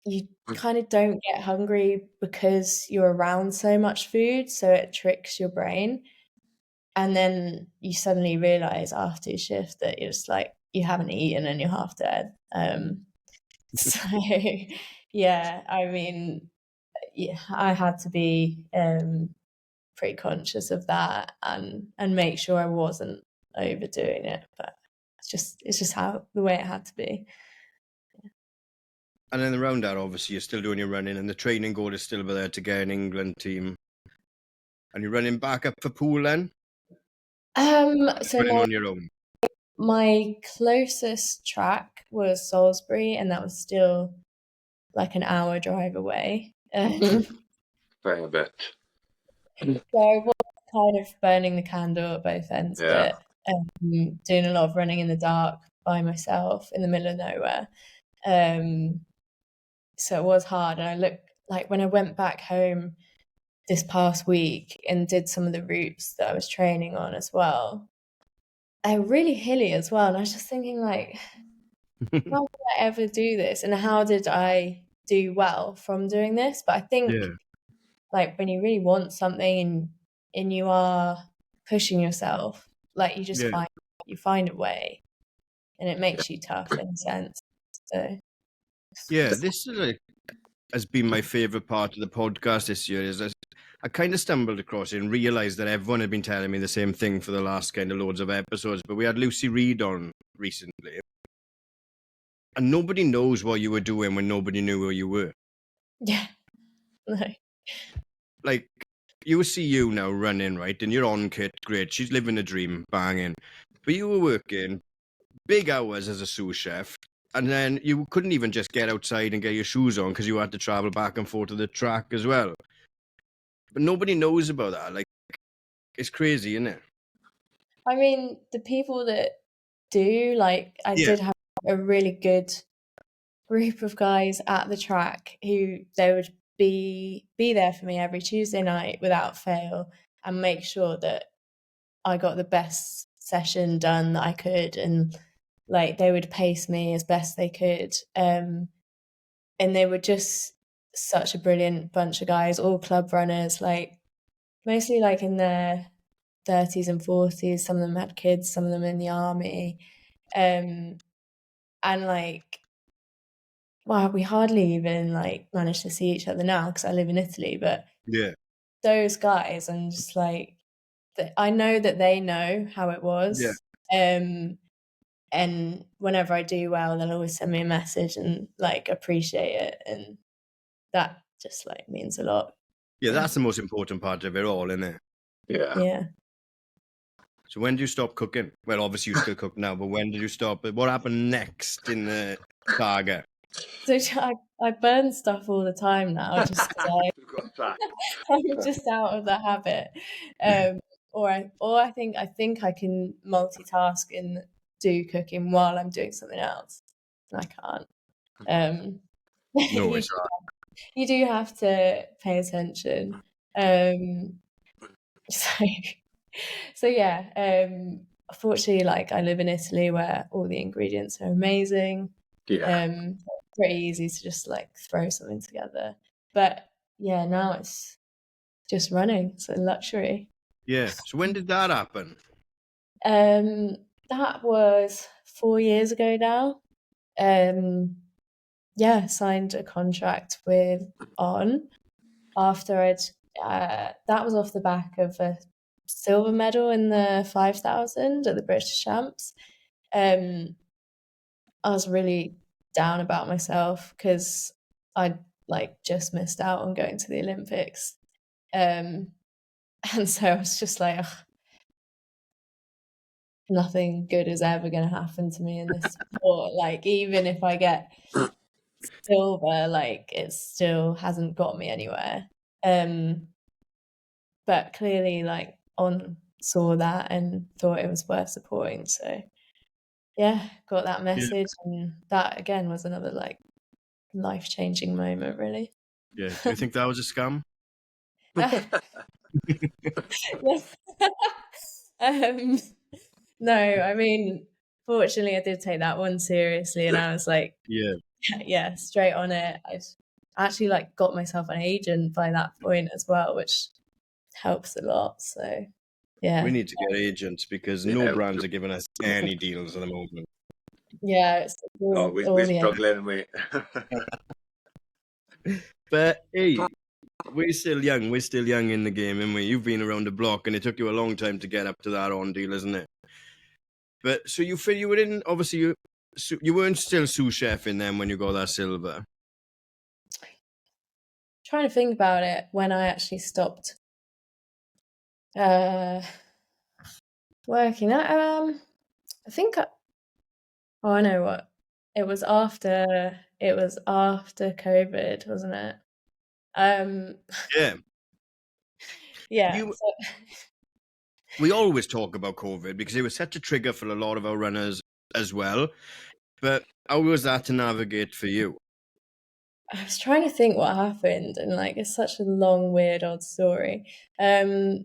you kind of don't get hungry because you're around so much food, so it tricks your brain. And then you suddenly realize after your shift that you're just like, you haven't eaten and you're half dead. So yeah, I mean, yeah, I had to be pretty conscious of that and make sure I wasn't overdoing it. But it's just how the way it had to be. And then around that, obviously, you're still doing your running, and the training goal is still there to get an England team. And you're running back up for pool then? So running on your own. My closest track was Salisbury, and that was still like an hour drive away. Fair bit. So I was kind of burning the candle at both ends of it, doing a lot of running in the dark by myself in the middle of nowhere. So it was hard. And I looked like when I went back home this past week and did some of the routes that I was training on as well, they're really hilly as well. And I was just thinking, like, how did I ever do this? And how did I do well from doing this? But I think like when you really want something and you are pushing yourself, like you just find a way, and it makes you tough in a sense. So this is has been my favorite part of the podcast this year. Is I kind of stumbled across it and realized that everyone had been telling me the same thing for the last kind of loads of episodes. But we had Lucy Reed on recently, and nobody knows what you were doing when nobody knew where you were. Yeah, no. Like you see you now running, right? And you're on kit, great. She's living a dream, banging. But you were working big hours as a sous chef, and then you couldn't even just get outside and get your shoes on because you had to travel back and forth to the track as well. But nobody knows about that. Like, it's crazy, isn't it? I mean, the people that do, like, I did have a really good group of guys at the track who they would be there for me every Tuesday night without fail and make sure that I got the best session done that I could, and like they would pace me as best they could. And they were just such a brilliant bunch of guys, all club runners, like mostly like in their 30s and 40s. Some of them had kids, some of them in the army. And like, well, we hardly even like manage to see each other now because I live in Italy, but those guys, I'm just like, I know that they know how it was. And whenever I do well, they'll always send me a message and like appreciate it, and that just like means a lot. Yeah, that's the most important part of it all, isn't it? Yeah. So when do you stop cooking? Well, obviously you still cook now, but when did you stop? What happened next in the saga? So I burn stuff all the time now, just because I'm just out of the habit. Or I think I can multitask and do cooking while I'm doing something else. And I can't. No, it's hard. You do have to pay attention. So yeah. Fortunately, like I live in Italy where all the ingredients are amazing. Pretty easy to just like throw something together. But yeah, now it's just running. It's a luxury. Yeah. So when did that happen? that was 4 years ago now. Signed a contract with On after that was off the back of a silver medal in the 5,000 at the British Champs. I was really down about myself because I just missed out on going to the Olympics. And so I was just like, ugh, nothing good is ever going to happen to me in this sport. Like, even if I get silver, like, it still hasn't got me anywhere. But clearly, like, On saw that and thought it was worth supporting. So, yeah, got that message. And that, again, was another, like, life-changing moment, really. Yeah. Do you think that was a scam? No, I mean, fortunately, I did take that one seriously, and I was like, yeah, straight on it. I actually got myself an agent by that point as well, which helps a lot. So, yeah, We need to get agents because no brands are giving us any deals at the moment. yeah, it's all we're the struggling, we. But hey, we're still young. We're still young in the game, and you've been around the block, and it took you a long time to get up to that On deal, isn't it? But so you feel you were in. Obviously, you weren't still sous chef in them when you got that silver. Trying to think about it when I actually stopped working. I think. Oh, I know what. It was after COVID, wasn't it? Yeah. Yeah. We always talk about COVID because it was such a trigger for a lot of our runners as well. But how was that to navigate for you? I was trying to think what happened, and it's such a long, weird, odd story. The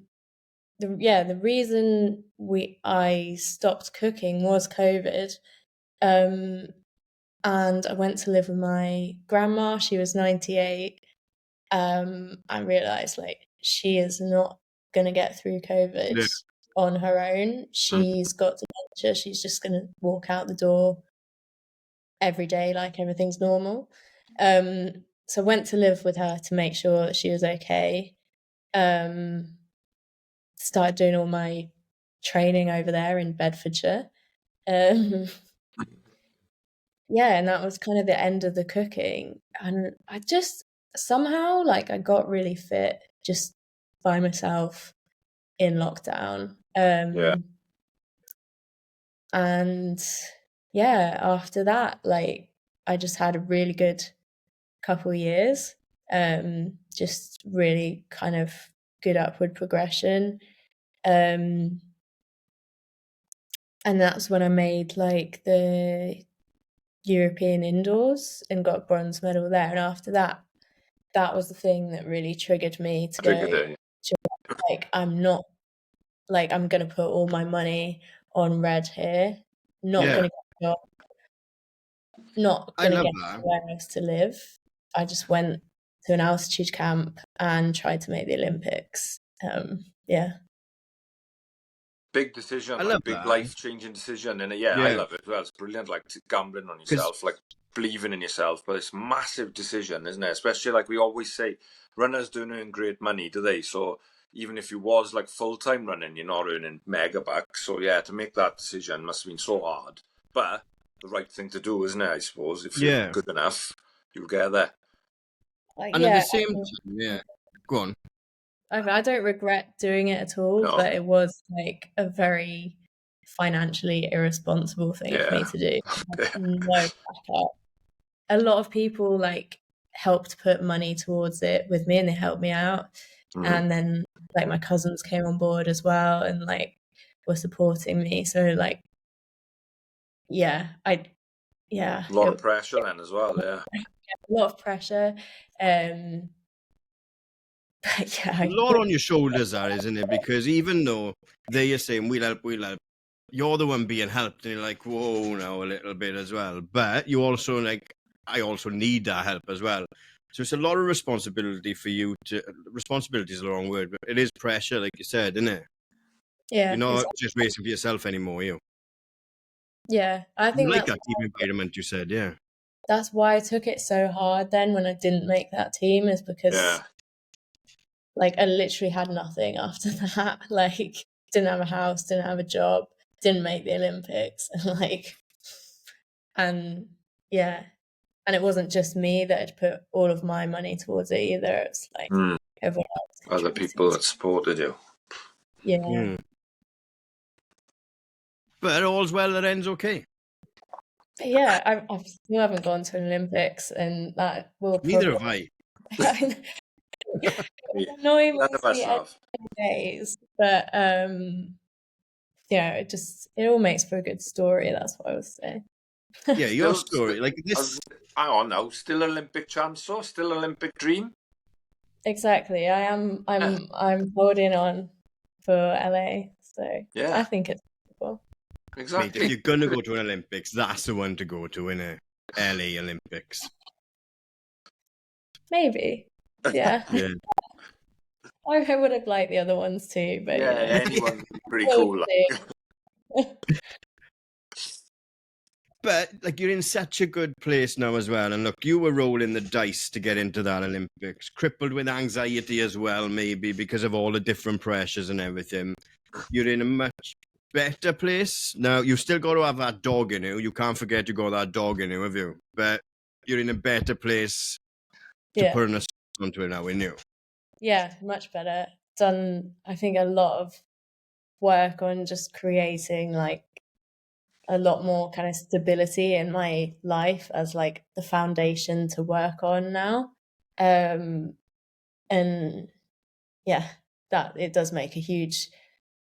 reason I stopped cooking was COVID. And I went to live with my grandma. She was 98. I realized she is not gonna get through COVID on her own. She's got dementia. She's just gonna walk out the door every day like everything's normal. So I went to live with her to make sure that she was okay. Started doing all my training over there in Bedfordshire. Yeah, and that was kind of the end of the cooking. And I just somehow I got really fit just by myself in lockdown. And yeah, after that, I just had a really good couple years. Just really kind of good upward progression. And that's when I made the European indoors and got a bronze medal there. And after that, that was the thing that really triggered me to go, I'm not, I'm going to put all my money on red here. Not going to get a job. Not going to get anywhere else to live. I just went to an altitude camp and tried to make the Olympics. Yeah. Big decision, big life-changing decision, and I love it. Well, it's brilliant, gambling on yourself, believing in yourself. But it's a massive decision, isn't it? Especially we always say, runners don't earn great money, do they? So even if you was full-time running, you're not earning mega bucks. So yeah, to make that decision must have been so hard, but the right thing to do, isn't it? I suppose if you're good enough, you'll get there. And at the same time, go on. I don't regret doing it at all, but it was a very financially irresponsible thing for me to do. No backup. A lot of people helped put money towards it with me, and they helped me out. And then my cousins came on board as well, and were supporting me. So a lot of pressure then as well. Yeah, a lot of pressure. A lot on your shoulders, isn't it? Because even though they are saying we'll help, you're the one being helped, and you're whoa, now a little bit as well. But you also I also need that help as well. So it's a lot of responsibility for you to. Responsibility is the wrong word, but it is pressure, like you said, isn't it? Yeah, you're not just racing for yourself anymore, you. Yeah, I You think like that team environment, you said, yeah. that's why I took it so hard then when I didn't make that team, is because Yeah. like I literally had nothing after that. Like, didn't have a house, didn't have a job, didn't make the Olympics, and yeah, and it wasn't just me that had put all of my money towards it either. It's like everyone else Other contributing. people that supported you. Yeah. But all's well that ends okay. But yeah, I still haven't gone to an Olympics, and that will Neither probably have I. annoy me None of us the have. days. But yeah, it all makes for a good story. That's what I would say. Yeah, your Still, story, like this. hang on now. Still Olympic chance, or still Olympic dream? Exactly. I'm holding on for LA, so Yeah. I think it's possible. Mate, Exactly. if you're gonna go to an Olympics, that's the one to go to, innit? LA Olympics. Maybe. Yeah. Yeah. I would have liked the other ones too, but Yeah, you know. anyone would be pretty We'll cool. see. But like you're in such a good place now as well. And look, you were rolling the dice to get into that Olympics, crippled with anxiety as well, maybe because of all the different pressures and everything. You're in a much better place. Now you've still got to have that dog in you. You can't forget you got that dog in you, have you? But you're in a better place to Yeah. put an assault onto it now, in you. Yeah, much better. Done, I think, a lot of work on just creating like a lot more kind of stability in my life as like the foundation to work on now. And yeah, that it does make a huge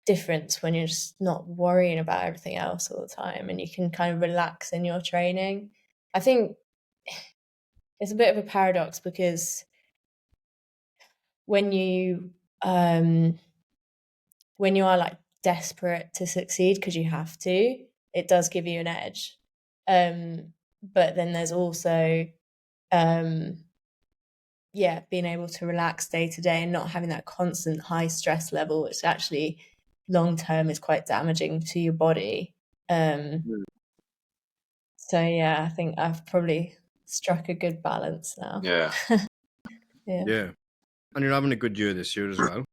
difference when you're just not worrying about everything else all the time, and you can kind of relax in your training. I think it's a bit of a paradox because when you are like desperate to succeed because you have to, it does give you an edge. But then there's also being able to relax day to day and not having that constant high stress level, which actually long term is quite damaging to your body. So yeah, I think I've probably struck a good balance now. Yeah. Yeah. And you're having a good year this year as well.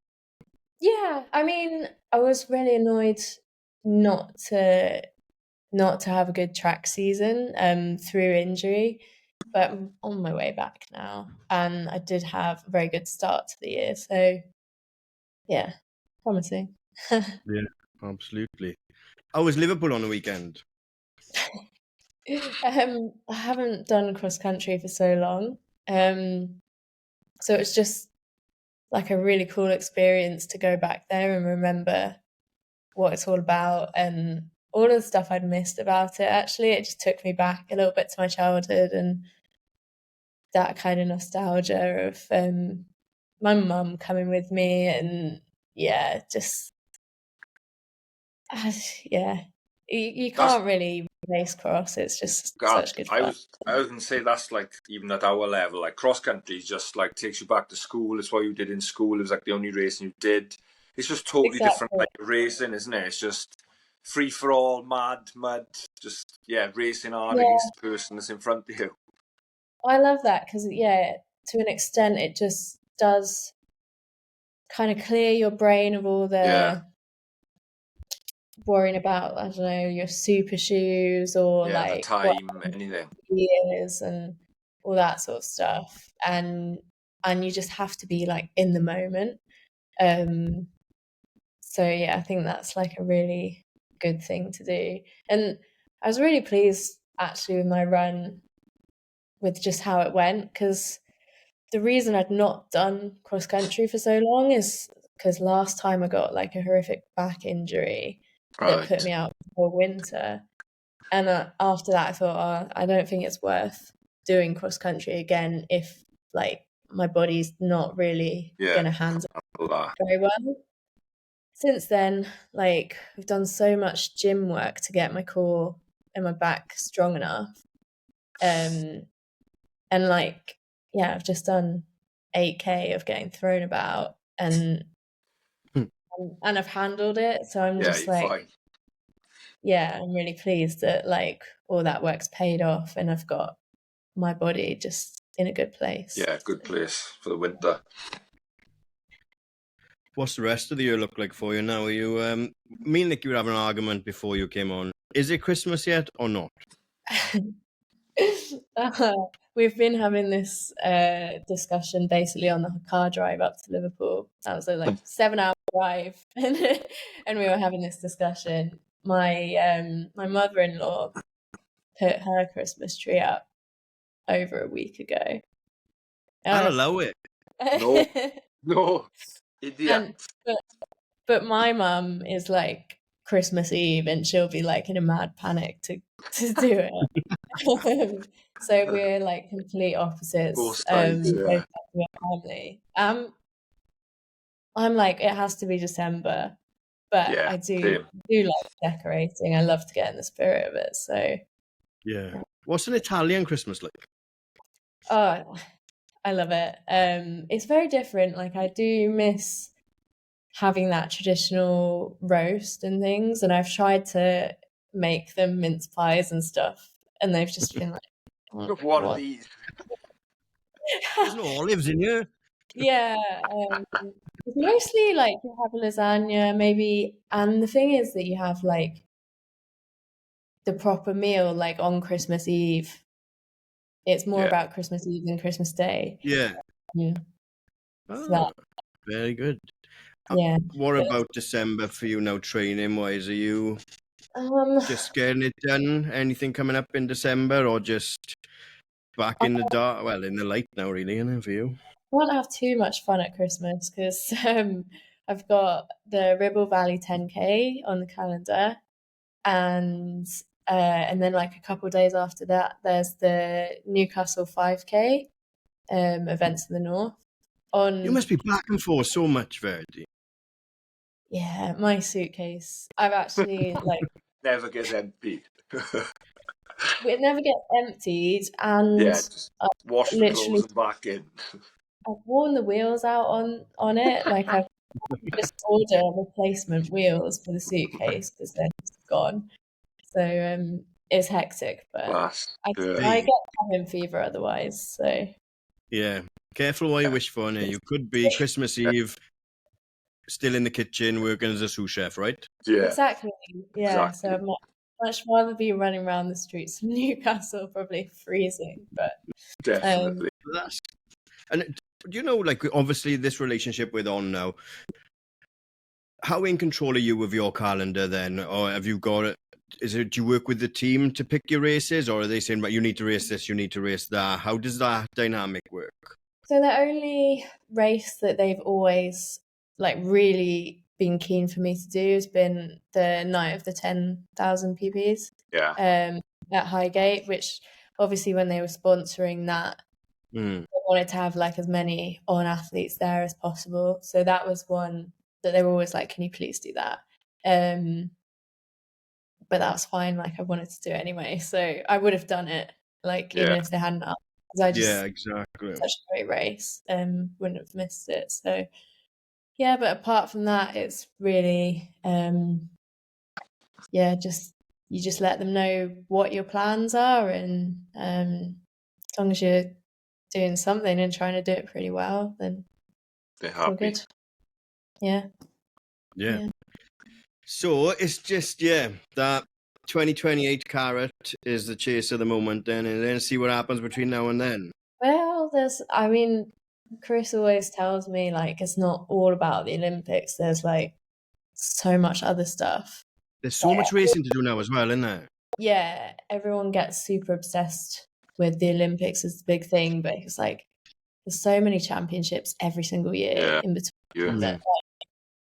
Yeah, I mean, I was really annoyed not to have a good track season through injury, but I'm on my way back now, and I did have a very good start to the year, so yeah, promising. Yeah, absolutely. How was Liverpool on the weekend? I haven't done cross country for so long, so it's just like a really cool experience to go back there and remember what it's all about and all of the stuff I'd missed about it. Actually, it just took me back a little bit to my childhood and that kind of nostalgia of my mum coming with me, and yeah, just yeah, you can't really race cross. It's just God, such good I fun. was gonna say that's like even at our level, like cross country just like takes you back to school. It's what you did in school. It was like the only racing you did. It's just totally different Exactly. like racing, isn't it? It's just free for all, mud, just racing hard Yeah, against the person that's in front of you. I love that because yeah, to an extent, it just does kind of clear your brain of all Yeah, the worrying about, I don't know, your super shoes or yeah, the like what time, anything. years and all that sort of stuff, and you just have to be like in the moment. So yeah, I think that's like a really good thing to do, and I was really pleased actually with my run, with just how it went, because the reason I'd not done cross country for so long is because last time I got like a horrific back injury that put Right. me out for winter. And after that, I thought, oh, I don't think it's worth doing cross country again if like my body's not really Yeah. going to handle All that. it very well. Since then, like I've done so much gym work to get my core and my back strong enough. And like, yeah, I've just done 8K of getting thrown about and I've handled it. So I'm Yeah, just you're like, fine. yeah, I'm really pleased that like all that work's paid off and I've got my body just in a good place. Yeah, good place for the winter. What's the rest of the year look like for you now? Are you me and Nick, you were having an argument before you came on. Is it Christmas yet or not? We've been having this discussion basically on the car drive up to Liverpool. That was a like 7-hour drive, and we were having this discussion. My mother-in-law put her Christmas tree up over a week ago. I'll allow it. No. No, idiot. And but my mum is like Christmas Eve, and she'll be like in a mad panic to do it. So we're like complete opposites. Both sides, Both yeah. family. I'm like it has to be December, but Yeah, I do same. like decorating. I love to get in the spirit of it. So Yeah. What's an Italian Christmas like? oh, I love it. It's very different. Like I do miss having that traditional roast and things, and I've tried to make them mince pies and stuff, and they've just been like, What are what? these? There's no olives in here. Yeah, it's mostly like you have lasagna, maybe, and the thing is that you have like the proper meal like on Christmas Eve. It's more Yeah. about Christmas Eve than Christmas Day. Yeah. So Oh, that, very good. yeah. What about December for you now, training wise? Are you Um, just getting it done? Anything coming up in December, or just back in the dark? Well, in the light now, really, isn't it, for you? I won't have too much fun at Christmas because I've got the Ribble Valley 10K on the calendar, and then like a couple of days after that, there's the Newcastle 5K events in the north. You must be back and forth so much, Verity. Yeah, my suitcase. I've actually like Never gets empty. it never gets emptied, and Yeah, just I've wash the literally clothes and back in. I've worn the wheels out on it. Like I've just ordered replacement wheels for the suitcase because they're just gone. So it's hectic, but Class. I Yeah. get cabin fever otherwise. So Yeah. Careful what you wish for, innit? You could be Christmas Eve still in the kitchen working as a sous chef, right? Yeah, exactly, yeah. exactly. So I'd much rather be running around the streets of Newcastle, probably freezing. But Definitely. And you know, like obviously this relationship we're on now. How in control are you of your calendar then, or have you got it? Is it? Do you work with the team to pick your races, or are they saying, "Right, you need to race this, you need to race that"? How does that dynamic work? so the only race that they've always like really been keen for me to do has been the night of the 10,000 PPs Yeah. at Highgate, which obviously when they were sponsoring that, Mm. they wanted to have like as many on athletes there as possible. So that was one that they were always like, "Can you please do that?" But that's fine. Like I wanted to do it anyway, so I would have done it. Like even Yeah. if they hadn't up, because I just Yeah, exactly. such a great race. Wouldn't have missed it. So yeah, but apart from that, it's really yeah, just you just let them know what your plans are, and as long as you're doing something and trying to do it pretty well, then They're it's all happy. good. Yeah. Yeah. So it's just that 2028 carrot is the chase of the moment, then, and then see what happens between now and then. Well, I mean, Chris always tells me like it's not all about the Olympics. There's like so much other stuff. There's so much racing to do now as well, isn't there? Yeah, everyone gets super obsessed with the Olympics as the big thing, but it's like there's so many championships every single year in between. Yeah. That,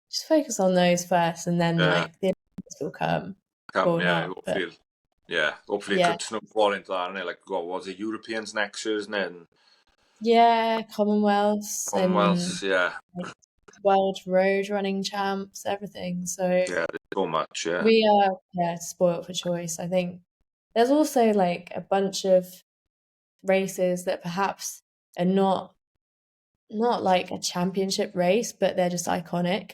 just focus on those first, and then like the Olympics will come. Or yeah, not, but hopefully it could snowball into that, and like what was it, Europeans next year, isn't it? And yeah, Commonwealths and yeah. like, World Road Running Champs, everything. So Yeah, there's so much, yeah. we are spoiled for choice. I think there's also like a bunch of races that perhaps are not like a championship race, but they're just iconic.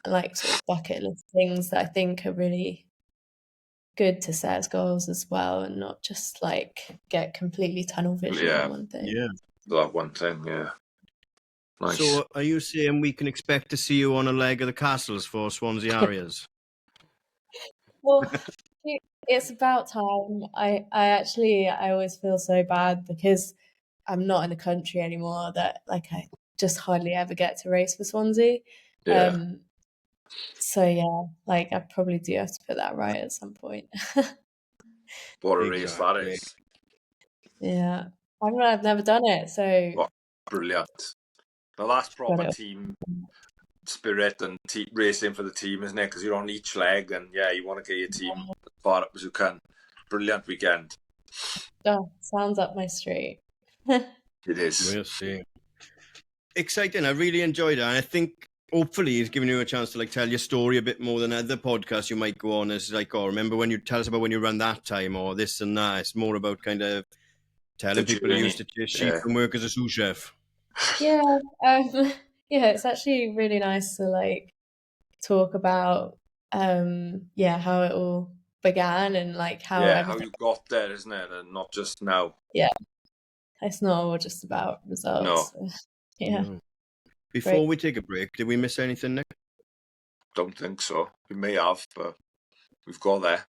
like sort of bucket list things that I think are really good to set as goals as well, and not just like get completely tunnel vision on one thing. Yeah. That one thing, yeah. Nice. So are you saying we can expect to see you on a leg of the castles for Swansea Harriers? Well, it's about time. I always feel so bad because I'm not in the country anymore, that like I just hardly ever get to race for Swansea. Yeah. So yeah, like I probably do have to put that right at some point. What a race that Exactly. is. Yeah. I've never done it, so What brilliant. Now that's proper got it. team spirit and racing for the team, isn't it? Because you're on each leg, and yeah, you want to get your team as far up as you can. Brilliant weekend. Oh, sounds up my street. It is. We'll see. Exciting. I really enjoyed it. And I think hopefully it's given you a chance to like tell your story a bit more than other podcasts you might go on. It's like, oh, remember when you tell us about when you ran that time or this and that. It's more about kind of telling people you used to chase sheep and work as a sous chef. Yeah. Yeah, it's actually really nice to like talk about how it all began and like how how you got there, isn't it? And not just now. Yeah. It's not all just about results. No. Yeah. No. Before we take a break, did we miss anything, Nick? Don't think so. We may have, but we've got there.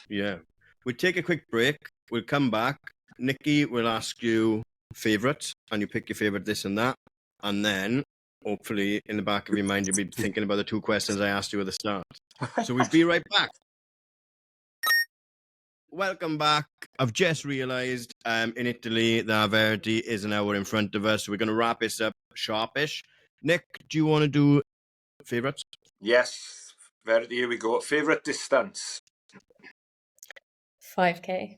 Yeah. We'll take a quick break. We'll come back. Nikki will ask you favourites, and you pick your favourite this and that. And then, hopefully, in the back of your mind, you'll be thinking about the two questions I asked you at the start. So we'll be right back. Welcome back. I've just realised in Italy that Verity is an hour in front of us, so we're going to wrap this up sharpish. Nick, do you want to do favourites? Yes. Verity, here we go. Favourite distance? 5K.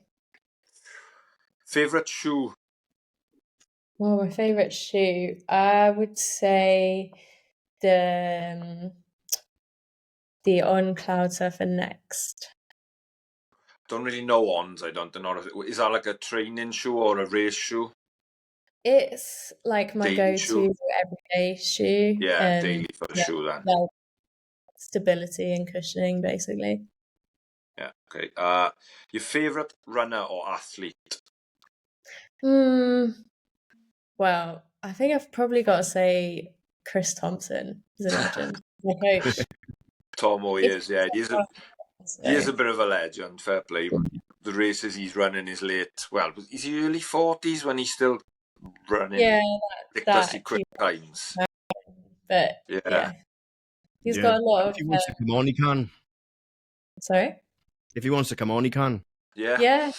Favourite shoe? Well, my favourite shoe, I would say the On Cloud Surfer Next. Don't really know Ons. I don't know. Is that like a training shoe or a race shoe? It's like my Daily go-to shoe? everyday shoe. Yeah, daily for the shoe then. Well, stability and cushioning, basically. Yeah, okay. Your favourite runner or athlete? Well, I think I've probably got to say Chris Thompson is a legend. My coach. Tomo is, yeah. He is a bit of a legend, fair play. The races he's running is late. Well, is he early 40s when he's still running ridiculously quick times? But yeah. He's got a lot of... If he wants to come on, he can. Sorry? If he wants to come on, he can. Yeah. Yeah.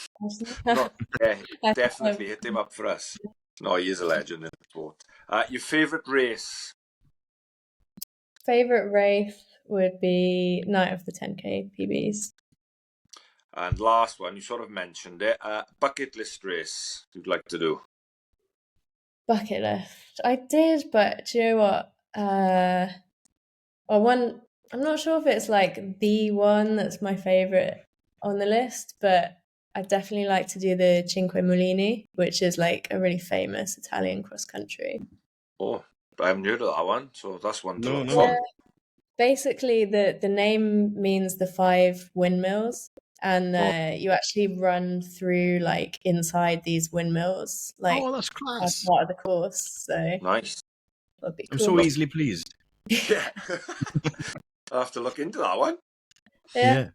Definitely hit him up for us. No, he is a legend in the sport. Your favourite race? Favourite race would be Night of the 10K PBs. And last one, you sort of mentioned it. Bucket list race you'd like to do? Bucket list. I did, but do you know what? I'm not sure if it's like the one that's my favourite on the list, but I'd definitely like to do the Cinque Mulini, which is like a really famous Italian cross country. Oh, I haven't heard of that one, so that's one to look Yeah. for. Basically, the name means the 5 windmills, and you actually run through like inside these windmills, like that's class. as part of the course. So nice. That'd be cool. I'm so easily pleased. Yeah. I'll have to look into that one. Yeah.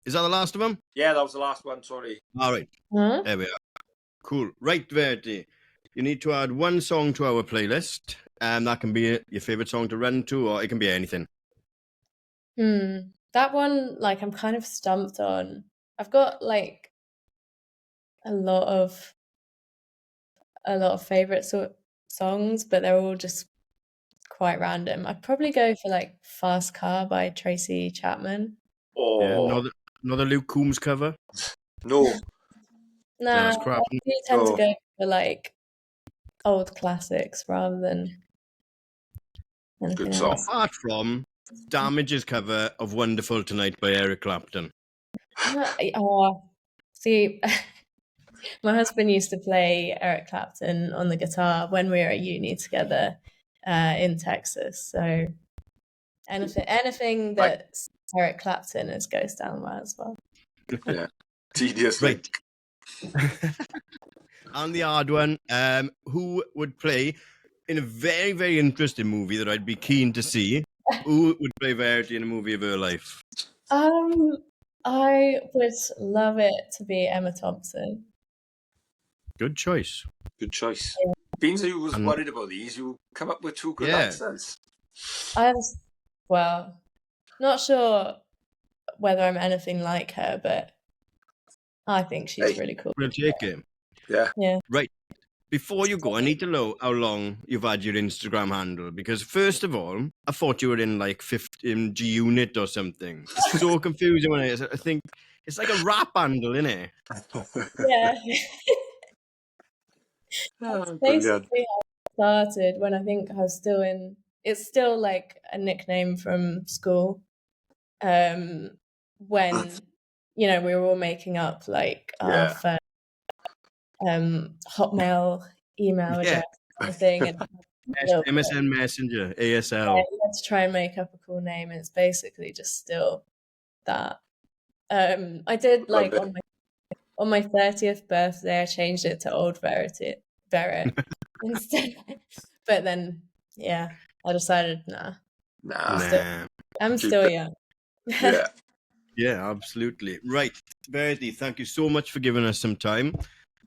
Is that the last of them? Yeah, that was the last one, sorry. All right. There we are. Cool. Right, Verity. You need to add one song to our playlist, and that can be your favourite song to run to, or it can be anything. That one, like, I'm kind of stumped on. I've got like a lot of favourite songs, but they're all just quite random. I'd probably go for like Fast Car by Tracy Chapman. Oh, yeah, another Luke Combs cover? No. Nah, I do tend to go for like old classics rather than anything good song. else. Apart from Damage's cover of Wonderful Tonight by Eric Clapton. See, my husband used to play Eric Clapton on the guitar when we were at uni together, in Texas. So anything that's Eric Clapton goes down well as well. Yeah. Tedious Right. link. And the hard one, who would play in a very, very interesting movie that I'd be keen to see? Who would play Verity in a movie of her life? I would love it to be Emma Thompson. Good choice. Good choice. Being that you was worried about these, you come up with two good answers. Well, not sure whether I'm anything like her, but I think she's really cool. We'll take it. Yeah. Right. Before you go, I need to know how long you've had your Instagram handle, because first of all, I thought you were in like 15 G Unit or something. It's so confusing when I think it's like a rap handle, isn't it? Yeah. Oh, basically how I started when I think I was still in. It's still like a nickname from school. When we were all making up like our first Hotmail email address thing, and MSN Messenger, ASL. Yeah, you had to try and make up a cool name, and it's basically just still that. I did like on my 30th birthday, I changed it to Old Verity instead. But then, yeah, I decided, nah. I'm still young. Yeah, absolutely. Right. Verity, thank you so much for giving us some time.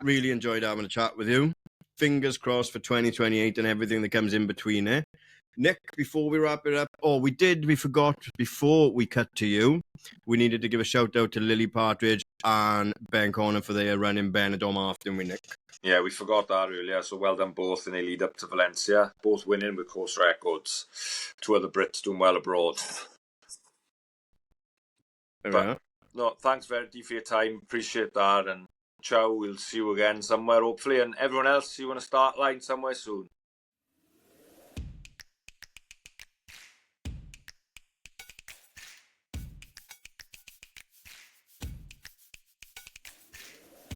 Really enjoyed having a chat with you. Fingers crossed for 2028 and everything that comes in between it. Nick, before we wrap it up, we forgot before we cut to you, we needed to give a shout out to Lily Partridge and Ben Corner for their run in Benidorm after we, Nick. Yeah, we forgot that earlier, so well done both in the lead up to Valencia, both winning with course records. Two other Brits doing well abroad. But no, thanks Verity for your time, appreciate that, and ciao, we'll see you again somewhere hopefully, and everyone else, see you on a start line somewhere soon.